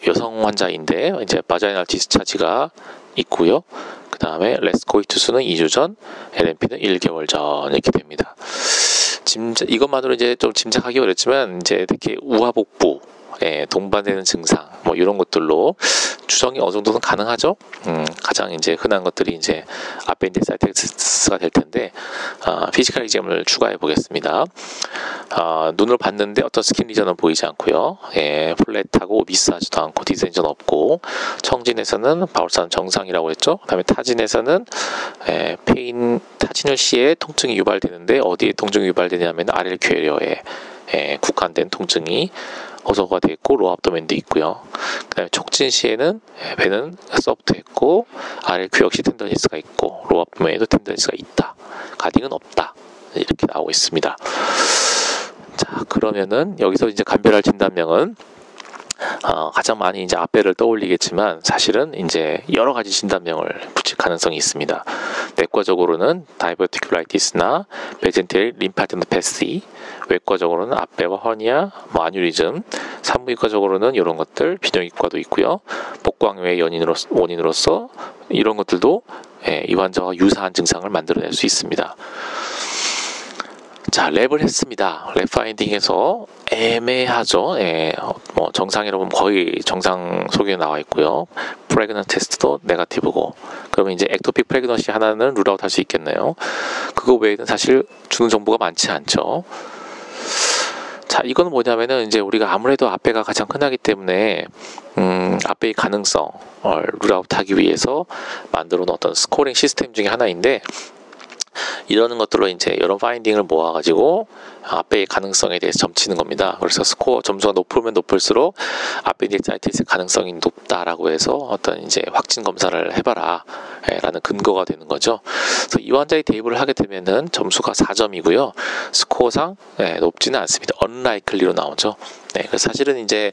Speaker 1: 여성 환자인데 이제 바자이널 디스차지가 있고요. 그 다음에 레스코이투스는 2주 전, LMP는 1개월 전 이렇게 됩니다. 이것만으로 이제 좀 짐작하기 어렵지만 이제 특히 우하복부 동반되는 증상 뭐 이런 것들로 추정이 어느 정도는 가능하죠. 가장 이제 흔한 것들이 이제 아펜디사이티스가 될 텐데, 피지컬 exam을 추가해 보겠습니다. 눈을 봤는데 어떤 스킨 리전은 보이지 않고요. 플랫하고 미스하지도 않고 디센전 없고, 청진에서는 바울산 정상이라고 했죠. 그다음에 타진에서는 타지널 시에 통증이 유발되는데 어디에 통증이 유발되냐면 아래 궤려에 국한된 통증이 호소가 되어 있고 로어 압도멘도 있고요. 그 다음에 촉진 시에는 배는 소프트했고 아래 귀 역시 텐더니스가 있고 로어 압도멘에도 텐더니스가 있다. 가딩은 없다. 이렇게 나오고 있습니다. 자, 그러면은 여기서 이제 감별할 진단명은 가장 많이 이제 앞배를 떠올리겠지만 사실은 이제 여러 가지 진단명을 붙일 가능성이 있습니다. 내과적으로는 다이버티큘라이티스나 메젠테리 림파데노패시, 외과적으로는 앞배와 허니아, 아뉴리즘, 산부인과적으로는 이런 것들, 비뇨기과도 있고요. 복광외의 원인으로서 이런 것들도 이 환자와 유사한 증상을 만들어낼 수 있습니다. 자, 랩을 했습니다. 랩 파인딩에서 애매하죠. 뭐 정상이라고 보면 거의 정상 속에 나와 있고요. 프레그넌 테스트도 네거티브고, 그러면 이제 액토픽 프레그넌시 하나는 룰아웃 할 수 있겠네요. 그거 외에는 사실 주는 정보가 많지 않죠. 자, 이거는 뭐냐면은 이제 우리가 아무래도 앞배가 가장 흔하기 때문에 앞배의 가능성을 룰아웃 하기 위해서 만들어 놓은 어떤 스코링 시스템 중에 하나인데, 이러는 것들로 이제 여러 파인딩을 모아가지고 앞배의 가능성에 대해서 점치는 겁니다. 그래서 스코어 점수가 높으면 높을수록 아펜디사이티스의 가능성이 높다라고 해서 어떤 이제 확진 검사를 해봐라 라는 근거가 되는 거죠. 그래서 이 환자의 대입을 하게 되면은 점수가 4점이고요. 스코어상 높지는 않습니다. unlikely로 나오죠. 그래서 사실은 이제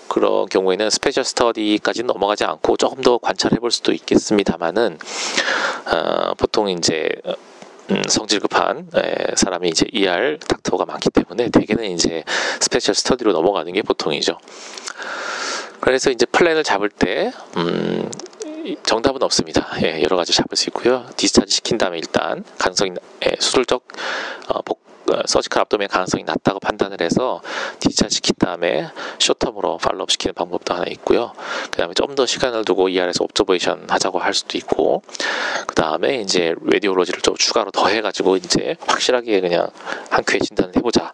Speaker 1: 그런 경우에는 스페셜 스터디까지는 넘어가지 않고 조금 더 관찰해 볼 수도 있겠습니다만은 보통 이제 성질 급한 사람이 이제 ER 닥터가 많기 때문에 대개는 이제 스페셜 스터디로 넘어가는 게 보통이죠. 그래서 이제 플랜을 잡을 때 정답은 없습니다. 여러 가지 잡을 수 있고요. 디스차지 시킨 다음에 일단 가능성이 수술적 서지컬 압도멘 가능성이 낮다고 판단을 해서 디스차지 시킨 다음에 쇼텀으로 팔로업 시키는 방법도 하나 있고요. 그 다음에 좀 더 시간을 두고 ER에서 옵저베이션 하자고 할 수도 있고, 그 다음에 이제 레디올로지를 좀 추가로 더 해가지고 이제 확실하게 그냥 한 큐에 진단을 해보자,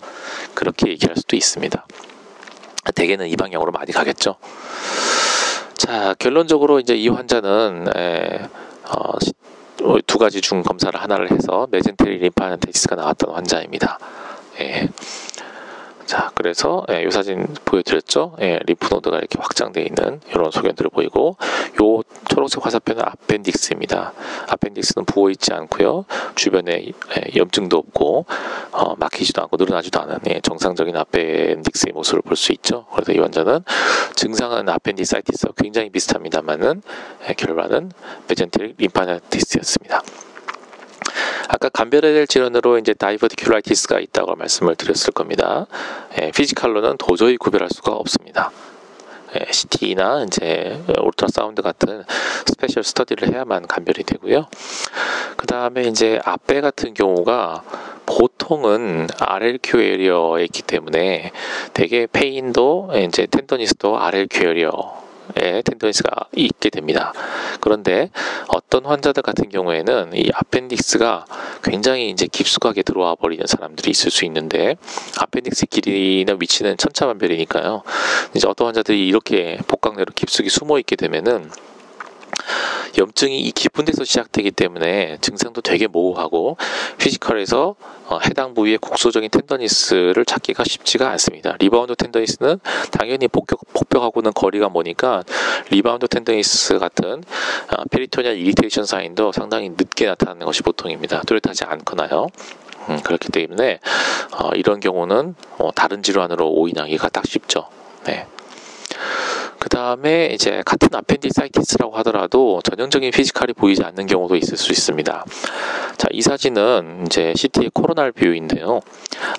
Speaker 1: 그렇게 얘기할 수도 있습니다. 대개는 이 방향으로 많이 가겠죠. 자, 결론적으로 이제 이 환자는 두 가지 중 검사를 하나를 해서 메젠테리 림파덴테시스가 나왔던 환자입니다. 자, 그래서 이 사진 보여드렸죠. 림프노드가 이렇게 확장되어 있는 이런 소견들을 보이고, 요 초록색 화살표는 아펜딕스입니다. 아펜딕스는 부어 있지 않고요, 주변에 염증도 없고 막히지도 않고 늘어나지도 않은 정상적인 아펜딕스의 모습을 볼 수 있죠. 그래서 이 환자는 증상은 아펜디사이티스와 굉장히 비슷합니다만은 결과는 메젠테릭 림파노티스였습니다. 아까 감별해야 될 질환으로 이제 다이버티큘라이티스가 있다고 말씀을 드렸을 겁니다. 피지컬로는 도저히 구별할 수가 없습니다. CT나 이제 울트라사운드 같은 스페셜 스터디를 해야만 감별이 되고요. 그 다음에 이제 앞배 같은 경우가 보통은 RLQ 에리어에 있기 때문에 되게 페인도 이제 텐더니스도 RLQ 에리어 텐더니스가 있게 됩니다. 그런데 어떤 환자들 같은 경우에는 이 아펜딕스가 굉장히 이제 깊숙하게 들어와 버리는 사람들이 있을 수 있는데, 아펜딕스 길이나 위치는 천차만별이니까요. 이제 어떤 환자들이 이렇게 복강 내로 깊숙이 숨어 있게 되면은 염증이 이 깊은 데서 시작되기 때문에 증상도 되게 모호하고, 피지컬에서 해당 부위의 국소적인 텐더니스를 찾기가 쉽지가 않습니다. 리바운드 텐더니스는 당연히 복벽하고는 거리가 머니까 리바운드 텐더니스 같은 페리토니얼 이리테이션 사인도 상당히 늦게 나타나는 것이 보통입니다. 뚜렷하지 않거나요. 그렇기 때문에 이런 경우는 다른 질환으로 오인하기가 딱 쉽죠. 네. 그 다음에 이제 같은 아펜디사이티스라고 하더라도 전형적인 피지컬이 보이지 않는 경우도 있을 수 있습니다. 자, 이 사진은 이제 CT의 코로날 뷰인데요.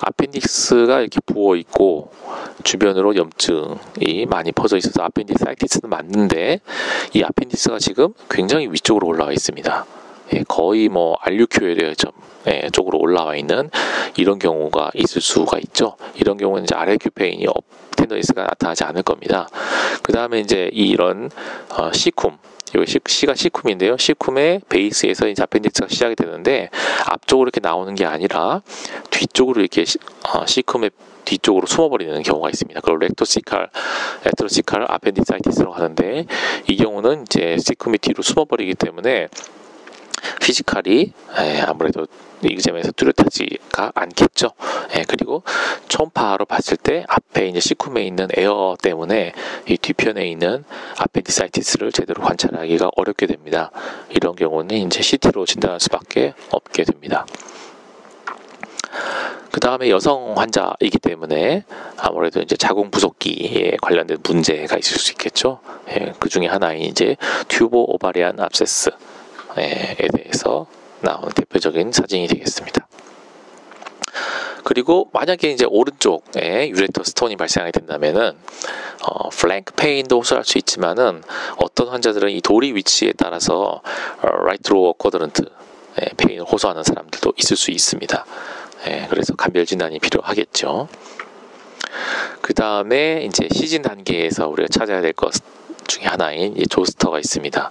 Speaker 1: 아펜딕스가 이렇게 부어 있고 주변으로 염증이 많이 퍼져 있어서 아펜디사이티스는 맞는데, 이 아펜디스가 지금 굉장히 위쪽으로 올라와 있습니다. 거의 뭐 RUQ의 쪽으로 올라와 있는 이런 경우가 있을 수가 있죠. 이런 경우는 이제 RLQ 페인이 텐더니스가 나타나지 않을 겁니다. 그 다음에 이제 이런 시쿰, 여기 C가 시쿰인데요. 시쿰의 베이스에서 이제 아펜딕스가 시작이 되는데, 앞쪽으로 이렇게 나오는 게 아니라 뒤쪽으로 이렇게 시쿰의 뒤쪽으로 숨어버리는 경우가 있습니다. 그걸 렉토시칼, 에트로시칼 아펜디사이티스라고 하는데, 이 경우는 이제 시쿰이 뒤로 숨어버리기 때문에 피지컬이 아무래도 이그제면에서 뚜렷하지가 않겠죠. 그리고 초음파로 봤을 때 앞에 이제 시쿰에 있는 에어 때문에 이 뒤편에 있는 아펜디사이티스를 제대로 관찰하기가 어렵게 됩니다. 이런 경우는 이제 CT로 진단할 수밖에 없게 됩니다. 그 다음에 여성 환자이기 때문에 아무래도 이제 자궁 부속기에 관련된 문제가 있을 수 있겠죠. 그 중에 하나인 이제 튜보 오바리안 압세스 에 대해서 나오는 대표적인 사진이 되겠습니다. 그리고 만약에 이제 오른쪽에 유레터 스톤이 발생하게 된다면은 플랭크 페인도 호소할 수 있지만은, 어떤 환자들은 이 도리 위치에 따라서 라이트 로어 쿼드런트 페인을 호소하는 사람들도 있을 수 있습니다. 그래서 감별 진단이 필요하겠죠. 그 다음에 이제 시즌 단계에서 우리가 찾아야 될 것 중에 하나인 이 조스터가 있습니다.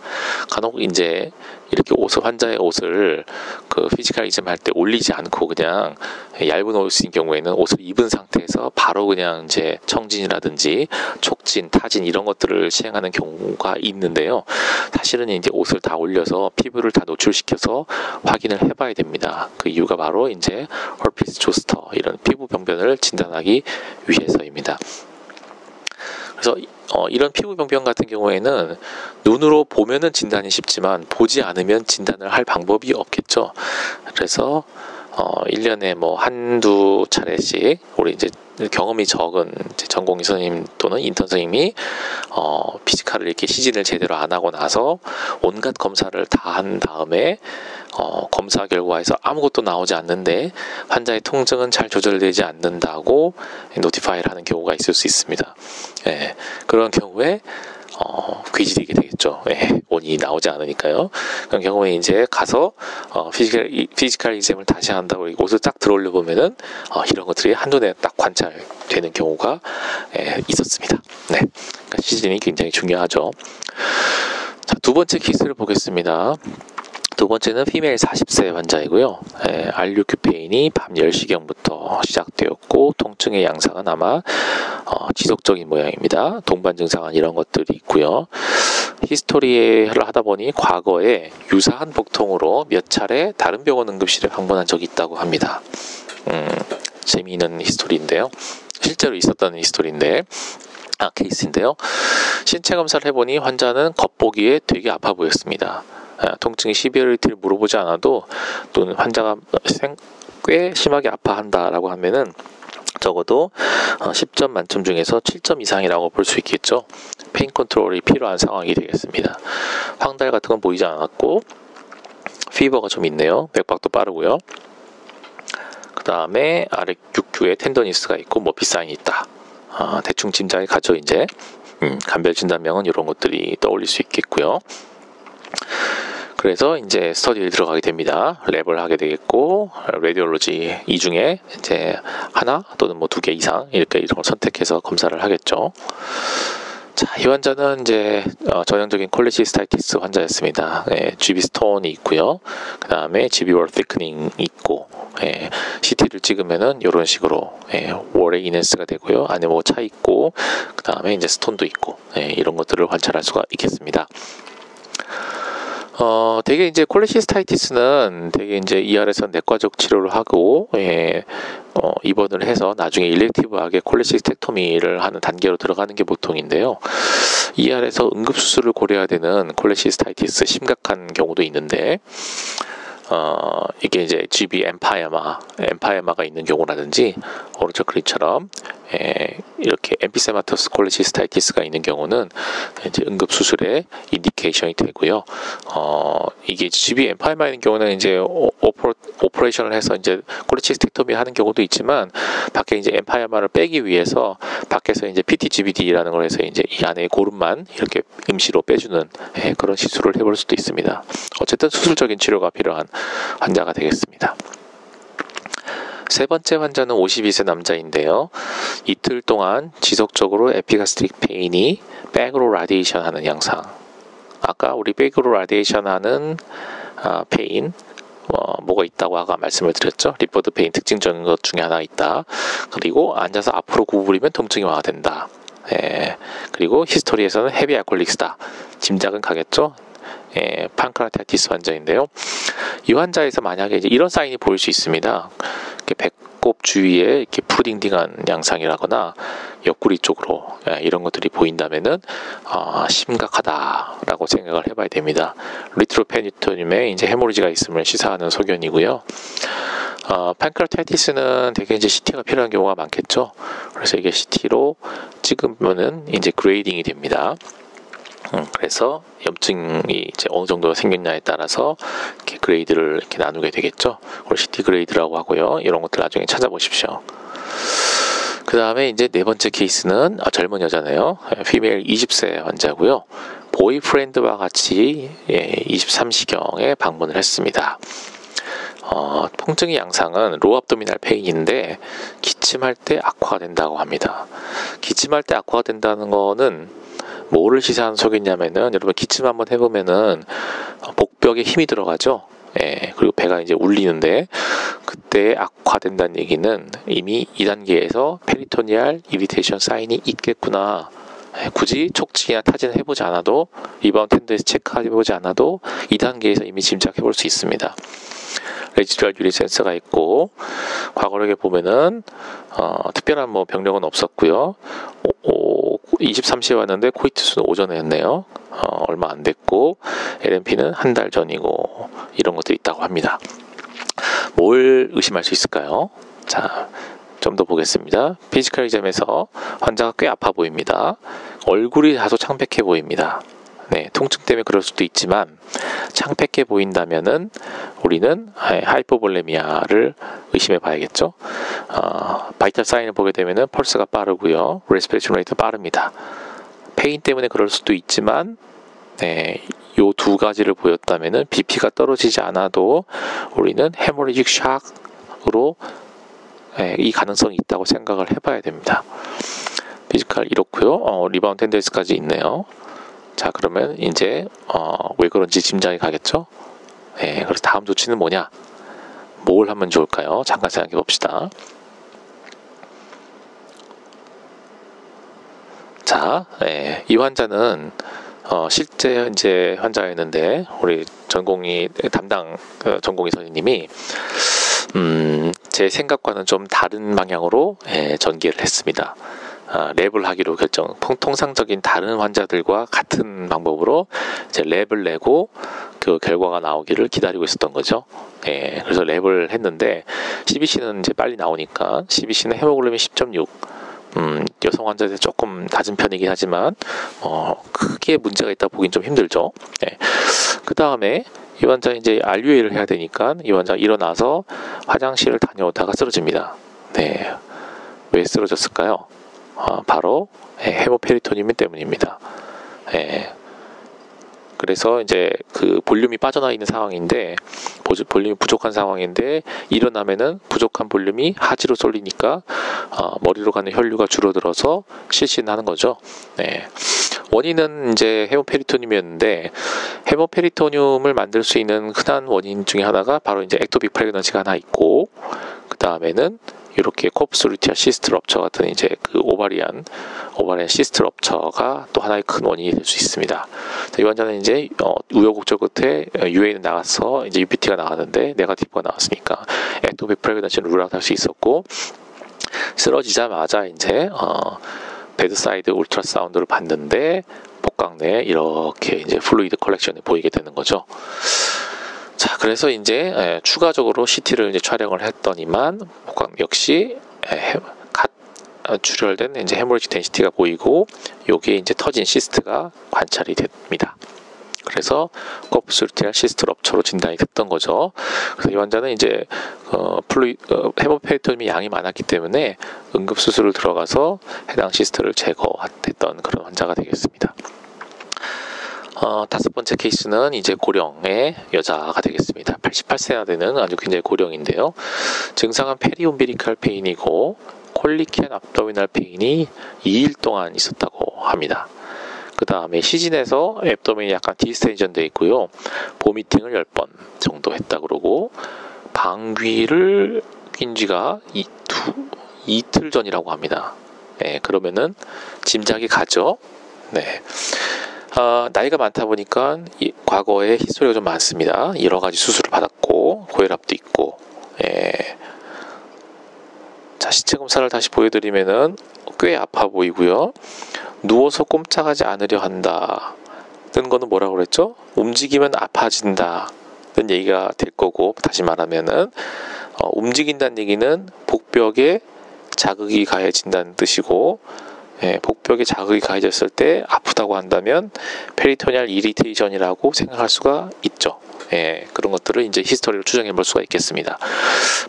Speaker 1: 간혹 이제 이렇게 환자의 옷을 그 피지컬리즘 할 때 올리지 않고 그냥 얇은 옷인 경우에는 옷을 입은 상태에서 바로 그냥 이제 청진이라든지 촉진, 타진 이런 것들을 시행하는 경우가 있는데요. 사실은 이제 옷을 다 올려서 피부를 다 노출시켜서 확인을 해봐야 됩니다. 그 이유가 바로 이제 헐피스 조스터, 이런 피부 병변을 진단하기 위해서입니다. 그래서 이런 피부 병변 같은 경우에는 눈으로 보면은 진단이 쉽지만 보지 않으면 진단을 할 방법이 없겠죠. 그래서 1년에 뭐 한두 차례씩 우리 이제 경험이 적은 이제 전공의 선생님 또는 인턴 선생님이 피지컬을 이렇게 시진을 제대로 안 하고 나서 온갖 검사를 다 한 다음에 검사 결과에서 아무것도 나오지 않는데 환자의 통증은 잘 조절되지 않는다고 노티파이를 하는 경우가 있을 수 있습니다. 그런 경우에 귀질이게 되겠죠. 온이 나오지 않으니까요. 그런 경우에 이제 가서 피지컬 이셈을 다시 한다고 옷을 딱 들어올려 보면은 이런 것들이 한눈에 딱 관찰되는 경우가 있었습니다. 그러니까 시즌이 굉장히 중요하죠. 자, 두 번째 케이스를 보겠습니다. 두 번째는 피메일 40세 환자이고요. RUQ 페인이 밤 10시경부터 시작되었고, 통증의 양상은 아마 지속적인 모양입니다. 동반 증상은 이런 것들이 있고요. 히스토리를 하다 보니 과거에 유사한 복통으로 몇 차례 다른 병원 응급실에 방문한 적이 있다고 합니다. 재미있는 히스토리인데요. 실제로 있었던 히스토리인데, 케이스인데요. 신체 검사를 해보니 환자는 겉보기에 되게 아파 보였습니다. 통증이 시비어리티를 물어보지 않아도 또는 환자가 꽤 심하게 아파한다라고 하면은 적어도 10점 만점 중에서 7점 이상이라고 볼 수 있겠죠. 페인 컨트롤이 필요한 상황이 되겠습니다. 황달 같은 건 보이지 않았고 피버가 좀 있네요. 맥박도 빠르고요. 그 다음에 아래 육규에 텐더니스가 있고 머피 사인이 있다. 대충 짐작이 가죠. 이제 간별 진단명은 이런 것들이 떠올릴 수 있겠고요. 그래서 이제 스터디에 들어가게 됩니다. 랩을 하게 되겠고, 라디올로지 이 중에 이제 하나 또는 뭐 2개 이상 이렇게 이런 걸 선택해서 검사를 하겠죠. 자, 이 환자는 이제 전형적인 콜레시스타이티스 환자였습니다. GB 스톤이 있고요. 그 다음에 GB 월 티크닝이 있고, CT를 찍으면은 이런 식으로 월의 이넨스가 되고요. 안에 뭐 차 있고, 그 다음에 이제 스톤도 있고, 이런 것들을 관찰할 수가 있겠습니다. 되게 이제 콜레시스타이티스는 되게 이제 ER에서 내과적 치료를 하고, 입원을 해서 나중에 일렉티브하게 콜레시스텍토미를 하는 단계로 들어가는 게 보통인데요. ER에서 응급수술을 고려해야 되는 콜레시스타이티스 심각한 경우도 있는데, 이게 이제 GB 엠파이마가 있는 경우라든지, 오른쪽 그림처럼, 이렇게 엠피세마토스 콜레시스타이티스가 있는 경우는 이제 응급수술의 인디케이션이 되고요. 이게 GB 엠파이마 있는 경우는 이제 오퍼레이션을 해서 이제 콜레시스텍토미 하는 경우도 있지만, 밖에 이제 엠파이마를 빼기 위해서 밖에서 이제 PTGBD라는 걸 해서 이제 이 안에 고름만 이렇게 임시로 빼주는 그런 시술을 해볼 수도 있습니다. 어쨌든 수술적인 치료가 필요한 환자가 되겠습니다. 세 번째 환자는 52세 남자인데요. 이틀 동안 지속적으로 에피가스트릭 페인이 백으로 라디에이션 하는 양상. 아까 우리 백으로 라디에이션 하는 페인 뭐가 있다고 아까 말씀을 드렸죠. 리포드 페인 특징적인 것 중에 하나 있다. 그리고 앉아서 앞으로 구부리면 통증이 완화된다. 그리고 히스토리에서는 헤비 알코올릭스다. 짐작은 가겠죠. 판크라타이티스 환자인데요. 이 환자에서 만약에 이제 이런 사인이 보일 수 있습니다. 이렇게 배꼽 주위에 이렇게 푸딩딩한 양상이라거나 옆구리 쪽으로 이런 것들이 보인다면은 심각하다라고 생각을 해봐야 됩니다. 리트로페니토늄에 이제 헤모리지가 있음을 시사하는 소견이고요. 판크라타이티스는 되게 이제 CT가 필요한 경우가 많겠죠. 그래서 이게 CT로 찍으면은 이제 그레이딩이 됩니다. 그래서 염증이 이제 어느 정도 생겼냐에 따라서 이렇게 그레이드를 이렇게 나누게 되겠죠. 그걸 CT 그레이드라고 하고요. 이런 것들 나중에 찾아보십시오. 그 다음에 이제 네 번째 케이스는 젊은 여자네요. 피메일 20세 환자고요. 보이프렌드와 같이 23시경에 방문을 했습니다. 통증의 양상은 로우 압도미널 페인인데 기침할 때 악화가 된다고 합니다. 기침할 때 악화가 된다는 거는 뭐를 시사하는 소리냐면은, 여러분 기침 한번 해보면은 복벽에 힘이 들어가죠. 그리고 배가 이제 울리는데, 그때 악화된다는 얘기는 이미 2단계에서 페리토니알 이리테이션 사인이 있겠구나. 굳이 촉진이나 타진을 해보지 않아도, 리바운드 텐더에서 체크해보지 않아도 2단계에서 이미 짐작해볼 수 있습니다. 레지듀얼 유리 센서가 있고, 과거력에 보면은 특별한 뭐 병력은 없었고요. 23시에 왔는데 코이투스는 오전에 했네요. 얼마 안 됐고, LMP는 한 달 전이고, 이런 것들이 있다고 합니다. 뭘 의심할 수 있을까요? 자, 좀 더 보겠습니다. 피지컬 exam에서 환자가 꽤 아파 보입니다. 얼굴이 다소 창백해 보입니다. 통증 때문에 그럴 수도 있지만 창백해 보인다면은 우리는 하이포볼레미아를 의심해 봐야겠죠. 바이탈 사인을 보게 되면은 펄스가 빠르고요, 레스피레이션 레이트 빠릅니다. 페인 때문에 그럴 수도 있지만 요 두 가지를 보였다면은 BP가 떨어지지 않아도 우리는 헤모리직 샥으로 이 가능성이 있다고 생각을 해봐야 됩니다. 피지컬 이렇고요. 리바운드 텐덴스까지 있네요. 자, 그러면 이제 왜 그런지 짐작이 가겠죠? 그래서 다음 조치는 뭐냐? 뭘 하면 좋을까요? 잠깐 생각해 봅시다. 자, 이 환자는 실제 이제 환자였는데, 우리 전공의 담당 전공의 선생님이 제 생각과는 좀 다른 방향으로 전개를 했습니다. 랩을 하기로 통상적인 다른 환자들과 같은 방법으로 이제 랩을 내고 그 결과가 나오기를 기다리고 있었던 거죠. 그래서 랩을 했는데 CBC는 이제 빨리 나오니까 CBC는 헤모글로빈 10.6 여성 환자들 조금 낮은 편이긴 하지만 크게 문제가 있다 보긴 좀 힘들죠. 그 다음에 이 환자 이제 RUA를 해야 되니까 이 환자 일어나서 화장실을 다녀오다가 쓰러집니다. 왜 쓰러졌을까요? 바로 헤모페리토늄 때문입니다. 그래서 이제 그 볼륨이 빠져나 있는 상황인데 볼륨이 부족한 상황인데 일어나면은 부족한 볼륨이 하지로 쏠리니까 머리로 가는 혈류가 줄어들어서 실신하는 거죠. 원인은 이제 헤모페리토늄이었는데 헤모페리토늄을 만들 수 있는 흔한 원인 중에 하나가 바로 이제 액토픽 프레그넌시가 하나 있고 그 다음에는 이렇게 코프스 루티아 시스트 럽처 같은 이제 그 오바리안 시스트 럽처가 또 하나의 큰 원인이 될 수 있습니다. 이 환자는 이제 우여곡절 끝에 UA는 나가서 이제 UPT가 나갔는데 네거티브가 나왔으니까 액토픽 프레그넌시는 룰아웃 할 수 있었고 쓰러지자마자 이제 베드사이드 울트라사운드를 봤는데 복강 내에 이렇게 이제 플루이드 컬렉션이 보이게 되는 거죠. 자, 그래서 이제 추가적으로 CT를 이제 촬영을 했더니만 복강 역시 출혈된 이제 헤모리직 덴시티가 보이고 요게 이제 터진 시스트가 관찰이 됩니다. 그래서 코프스 루티아 시스트 럽처로 진단이 됐던 거죠. 그래서 이 환자는 이제 헤모페리토늄이 양이 많았기 때문에 응급 수술을 들어가서 해당 시스트를 제거했던 그런 환자가 되겠습니다. 다섯 번째 케이스는 이제 고령의 여자가 되겠습니다. 88세나 되는 아주 굉장히 고령인데요. 증상은 페리움비리칼 페인이고 콜리키안 압도미널 페인이 2일 동안 있었다고 합니다. 그 다음에 시진에서 앱도멘이 약간 디스텐션되어 있고요. 보미팅을 10번 정도 했다 그러고 방귀를 낀 지가 이틀 전이라고 합니다. 그러면은 짐작이 가죠. 나이가 많다 보니까 과거에 히스토리가 좀 많습니다. 여러 가지 수술을 받았고 고혈압도 있고. 자, 시체 검사를 다시 보여드리면은 꽤 아파 보이고요. 누워서 꼼짝하지 않으려 한다. 는 거는 뭐라고 그랬죠? 움직이면 아파진다. 는 얘기가 될 거고, 다시 말하면은 움직인다는 얘기는 복벽에 자극이 가해진다는 뜻이고, 복벽에 자극이 가해졌을 때 아프다고 한다면 페리토니얼 이리테이션이라고 생각할 수가 있죠. 그런 것들을 이제 히스토리로 추정해 볼 수가 있겠습니다.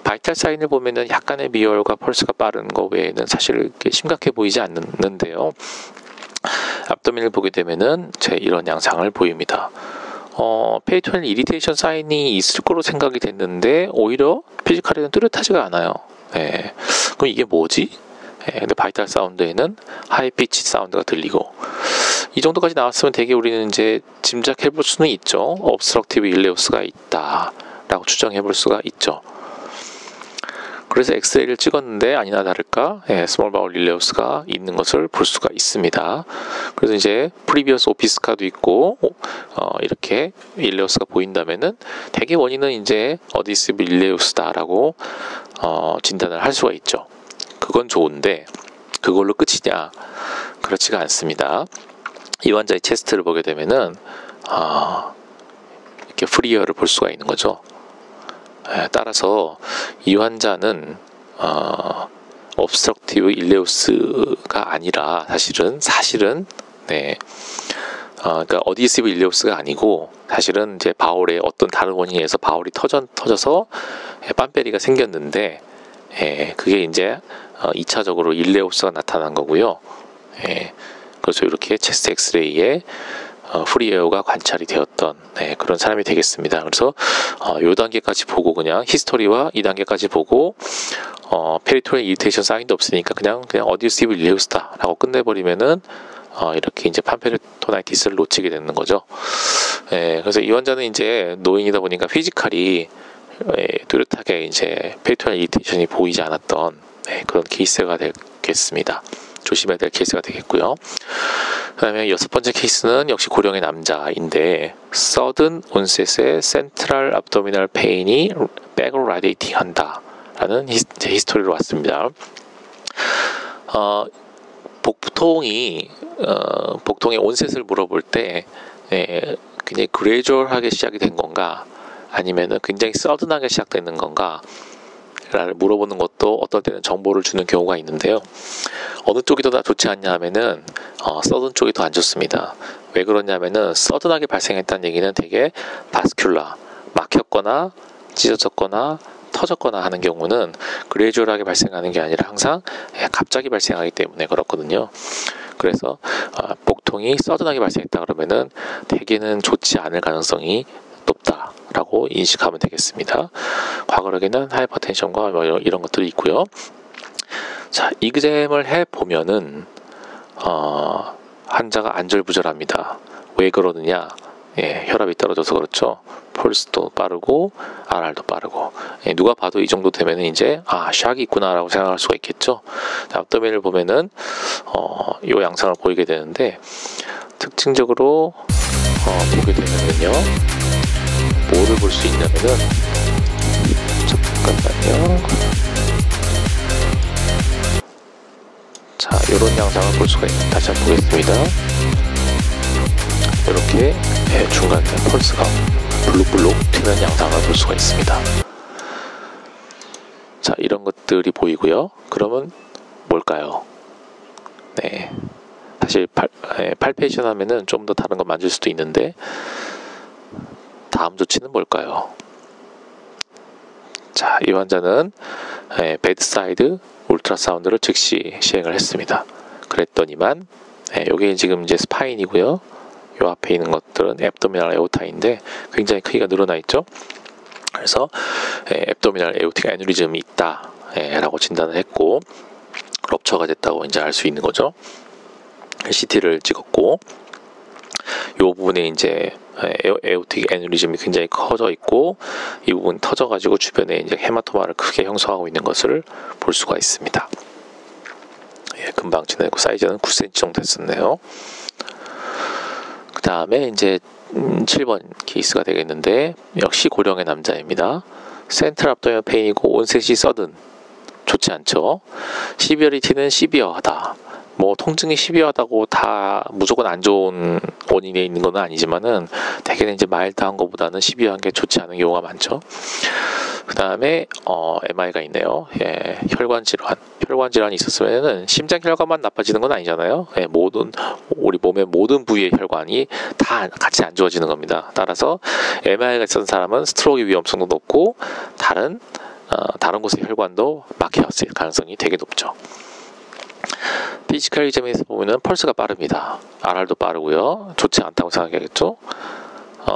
Speaker 1: 바이탈 사인을 보면은 약간의 미열과 펄스가 빠른 거 외에는 사실 이렇게 심각해 보이지 않는데요. 압도민을 보게 되면은 이런 양상을 보입니다. 페리토니얼 이리테이션 사인이 있을 거로 생각이 됐는데 오히려 피지컬에는 뚜렷하지가 않아요. 그럼 이게 뭐지? 근데 바이탈 사운드에는 하이 피치 사운드가 들리고 이 정도까지 나왔으면 되게 우리는 이제 짐작해 볼 수는 있죠. obstructive ileus가 있다라고 추정해 볼 수가 있죠. 그래서 엑스레이를 찍었는데 아니나 다를까 스몰 바울 일레우스가 있는 것을 볼 수가 있습니다. 그래서 이제 프리비어스 오피스카도 있고 이렇게 일레우스가 보인다면은 대개 원인은 이제 어디시브 일레우스다라고 진단을 할 수가 있죠. 그건 좋은데 그걸로 끝이냐? 그렇지가 않습니다. 이 환자의 체스트를 보게 되면은 이렇게 프리어를 볼 수가 있는 거죠. 따라서 이 환자는 obstructive ileus가 아니라 사실은 그러니까 어디시브 일레우스가 아니고 사실은 이제 바울의 어떤 다른 원인에 의해서 바울이 터져서 빰페리가 생겼는데 그게 이제 2차적으로 일레우스가 나타난 거고요. 그래서 이렇게 체스트 엑스레이에 프리에어가 관찰이 되었던 그런 사람이 되겠습니다. 그래서 요 단계까지 보고 그냥 히스토리와 이 단계까지 보고 페리토니얼 이리테이션 사인도 없으니까 그냥 어디시브 일레우스다라고 끝내버리면은 이렇게 이제 팜페리토나이티스를 놓치게 되는 거죠. 그래서 이 환자는 이제 노인이다 보니까 피지컬이 뚜렷하게 이제 페리토니얼 이리테이션이 보이지 않았던 그런 케이스가 되겠습니다. 조심해야 될 케이스가 되겠고요. 그 다음에 여섯 번째 케이스는 역시 고령의 남자인데 sudden onset의 central abdominal pain이 백으로 라디에이팅 한다 라는 히스토리로 왔습니다. 복통의 온셋을 물어볼 때 굉장히 그레이주얼하게 시작이 된 건가, 아니면은 굉장히 서든하게 시작되는 건가 라를 물어보는 것도 어떨 때는 정보를 주는 경우가 있는데요. 어느 쪽이 더 좋지 않냐 하면은 서든 쪽이 더 안 좋습니다. 왜 그러냐면은 서든하게 발생했다는 얘기는 되게 바스큘라, 막혔거나 찢어졌거나 터졌거나 하는 경우는 그레이주얼하게 발생하는 게 아니라 항상 갑자기 발생하기 때문에 그렇거든요. 그래서 복통이 서든하게 발생했다 그러면은 대개는 좋지 않을 가능성이 높다라고 인식하면 되겠습니다. 과거력에는 하이퍼텐션과 뭐 이런 것들이 있고요. 자, 이그잼을 해보면은 환자가 안절부절합니다. 왜 그러느냐? 혈압이 떨어져서 그렇죠. 폴스도 빠르고 RR도 빠르고, 누가 봐도 이 정도 되면은 이제 샥이 있구나라고 생각할 수가 있겠죠. abdomin을 보면은 요 양상을 보이게 되는데, 특징적으로 보게 되면은요, 뭐를 볼 수 있냐면은, 잠깐만요. 자, 요런 양상을 볼 수가 있는, 다시 한번 보겠습니다. 이렇게 중간에 펄스가 블룩블룩 튀는 양상을 볼 수가 있습니다. 자, 이런 것들이 보이고요. 그러면 뭘까요? 네, 사실 팔페이션 하면은 좀 더 다른 거 만질 수도 있는데, 다음 조치는 뭘까요? 자, 이 환자는 베드사이드 울트라사운드를 즉시 시행을 했습니다. 그랬더니만 이게 지금 이제 스파인이고요. 요 앞에 있는 것들은 앱도미널 에오타인데 굉장히 크기가 늘어나 있죠. 그래서 앱도미널 에오틱 애뉴리즘이 있다 라고 진단을 했고, 럽처가 됐다고 이제 알 수 있는 거죠. CT를 찍었고, 요 부분에 이제 에오틱 애뉴리즘이 굉장히 커져 있고, 이 부분 터져가지고 주변에 이제 헤마토마를 크게 형성하고 있는 것을 볼 수가 있습니다. 금방 지나고 사이즈는 9cm 정도 됐었네요. 그 다음에 이제 7번 케이스가 되겠는데, 역시 고령의 남자입니다. 센트럴 압도미널 페인이고 온셋이 서든, 좋지 않죠. 시비어리티는 시비어하다. 뭐 통증이 시비어하다고 다 무조건 안 좋은 원인에 있는 건 아니지만은, 대개는 이제 마일드한 것보다는 시비어한 게 좋지 않은 경우가 많죠. 그 다음에 MI가 있네요. 혈관 질환이 있었으면은 심장 혈관만 나빠지는 건 아니잖아요. 우리 몸의 모든 부위의 혈관이 다 같이 안 좋아지는 겁니다. 따라서 MI가 있었던 사람은 스트로크 위험성도 높고, 다른 곳의 혈관도 막혔을 가능성이 되게 높죠. 피지컬 이점에서 보면은 펄스가 빠릅니다. RR도 빠르고요. 좋지 않다고 생각하겠죠.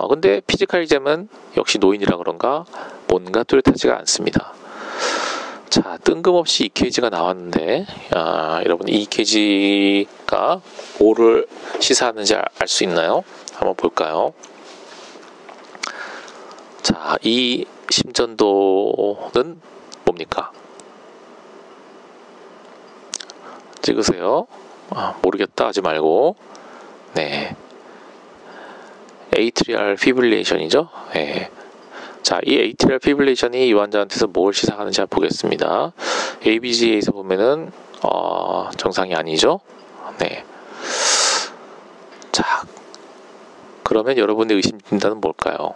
Speaker 1: 근데 피지컬 이점은 역시 노인이라 그런가 뭔가 뚜렷하지가 않습니다. 자, 뜬금없이 EKG가 나왔는데, 여러분 EKG가 뭐를 시사하는지 알 수 있나요? 한번 볼까요? 자, 이 심전도는 뭡니까? 찍으세요. 모르겠다 하지 말고. 네, 에이트리얼 피브릴레이션이죠. 자, 이 에이트리얼 피브릴레이션이 이 환자한테서 뭘 시사하는지 보겠습니다. ABG에서 보면은 정상이 아니죠. 네. 자, 그러면 여러분의 의심 진단은 뭘까요?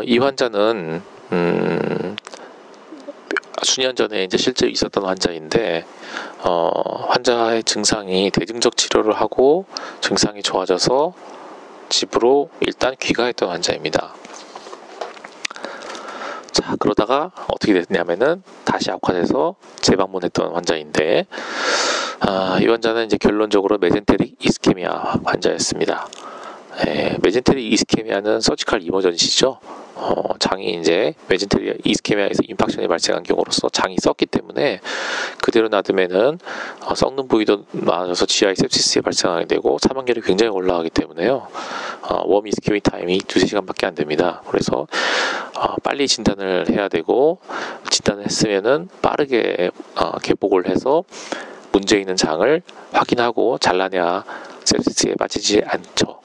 Speaker 1: 이 환자는 수년 전에 이제 실제 있었던 환자인데, 환자의 증상이 대증적 치료를 하고 증상이 좋아져서 집으로 일단 귀가했던 환자입니다. 자, 그러다가 어떻게 됐냐면은 다시 악화돼서 재방문했던 환자인데, 이 환자는 이제 결론적으로 메젠테릭 이스케미아 환자였습니다. 메젠테릭 이스케미아는 서지컬 이머전시죠. 장이 이제 메젠테릭 이스케미아에서 임팍션이 발생한 경우로서 장이 썩기 때문에 그대로 놔두면은 썩는 부위도 많아져서 GI sepsis에 발생하게 되고 사망률이 굉장히 올라가기 때문에요. 웜 이스케미 타임이 2-3시간밖에 안 됩니다. 그래서 빨리 진단을 해야 되고, 진단을 했으면은 빠르게 개복을 해서 문제 있는 장을 확인하고 잘라내야 sepsis에 빠지지 않죠.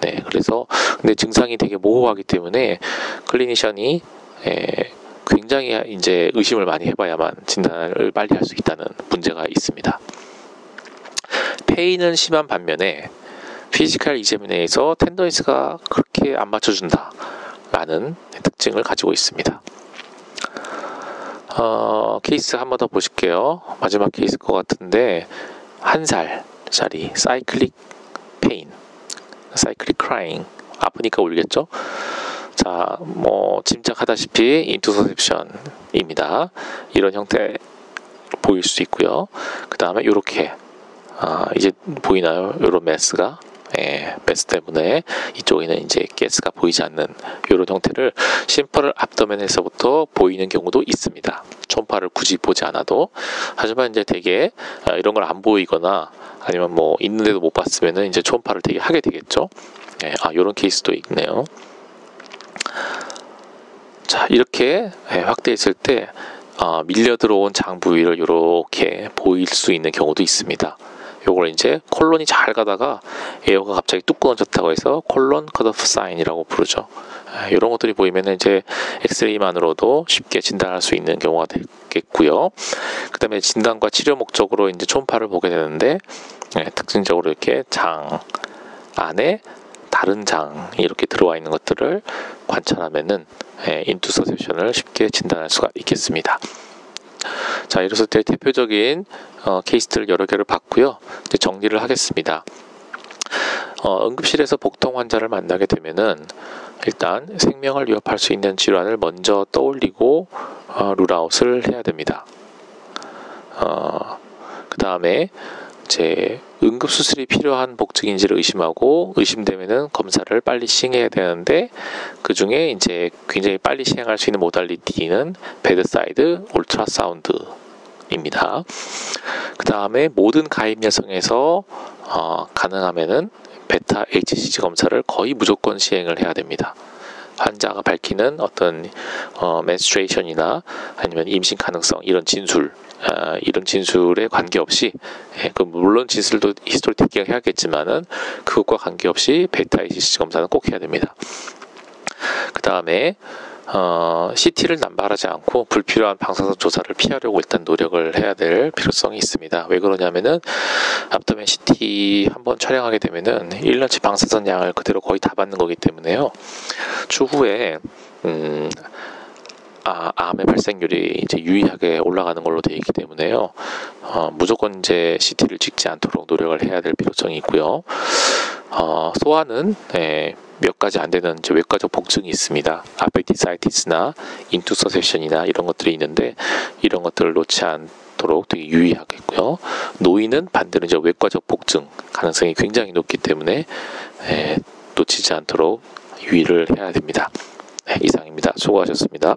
Speaker 1: 네, 그래서 근데 증상이 되게 모호하기 때문에 클리니션이 굉장히 이제 의심을 많이 해봐야만 진단을 빨리 할 수 있다는 문제가 있습니다. 페인은 심한 반면에 피지컬 이제미네에서 텐더니스가 그렇게 안 맞춰준다 라는 특징을 가지고 있습니다. 케이스 한 번 더 보실게요. 마지막 케이스일 것 같은데 1살짜리 사이클릭 페인, 사이클릭 크라잉, 아프니까 울겠죠. 자, 뭐 짐작하다시피 인투서셉션입니다. 이런 형태 보일 수 있고요. 그 다음에 이렇게 이제 보이나요? 이런 메스가, 메스 때문에 이쪽에는 이제 가스가 보이지 않는 이런 형태를 심플 압도멘에서부터 보이는 경우도 있습니다. 초음파를 굳이 보지 않아도. 하지만 이제 되게 이런 걸 안 보이거나 아니면 뭐 있는데도 못 봤으면은 이제 초음파를 되게 하게 되겠죠. 이런 케이스도 있네요. 자, 이렇게 확대했을 때 밀려 들어온 장 부위를 이렇게 보일 수 있는 경우도 있습니다. 요걸 이제 콜론이 잘 가다가 에어가 갑자기 뚝 끊어졌다고 해서 콜론 컷오프 사인이라고 부르죠. 이런 것들이 보이면 이제 엑스레이만으로도 쉽게 진단할 수 있는 경우가 되겠고요. 그 다음에 진단과 치료 목적으로 이제 초음파를 보게 되는데, 특징적으로 이렇게 장 안에 다른 장이 이렇게 들어와 있는 것들을 관찰하면은 인투서셉션을 쉽게 진단할 수가 있겠습니다. 자, 이로써 대표적인 케이스들 여러 개를 봤고요. 이제 정리를 하겠습니다. 응급실에서 복통 환자를 만나게 되면은 일단 생명을 위협할 수 있는 질환을 먼저 떠올리고 룰아웃을 해야 됩니다. 그 다음에 이제 응급수술이 필요한 복증인지를 의심하고 의심되면은 검사를 빨리 시행해야 되는데, 그 중에 이제 굉장히 빨리 시행할 수 있는 모달리티는 베드사이드 울트라사운드입니다. 그 다음에 모든 가입 여성에서 가능하면은 베타 HCG 검사를 거의 무조건 시행을 해야 됩니다. 환자가 밝히는 어떤 menstruation이나 아니면 임신 가능성, 이런 진술, 이런 진술에 관계없이, 물론 진술도 히스토리 해야겠지만은 그것과 관계없이 베타 HCG 검사는 꼭 해야 됩니다. 그 다음에 CT를 남발하지 않고 불필요한 방사선 조사를 피하려고 일단 노력을 해야 될 필요성이 있습니다. 왜 그러냐면은 압도멘 CT 한번 촬영하게 되면은 1년치 방사선 양을 그대로 거의 다 받는 거기 때문에요. 추후에 암의 발생률이 이제 유의하게 올라가는 걸로 되어 있기 때문에요. 무조건 이제 CT를 찍지 않도록 노력을 해야 될 필요성이 있고요. 소아는 몇 가지 안 되는 이제 외과적 복증이 있습니다. 아페티사이티스나 인투서셉션이나 이런 것들이 있는데, 이런 것들을 놓지 않도록 되게 유의하겠고요. 노인은 반대로 이제 외과적 복증 가능성이 굉장히 높기 때문에 놓치지 않도록 유의를 해야 됩니다. 이상입니다. 수고하셨습니다.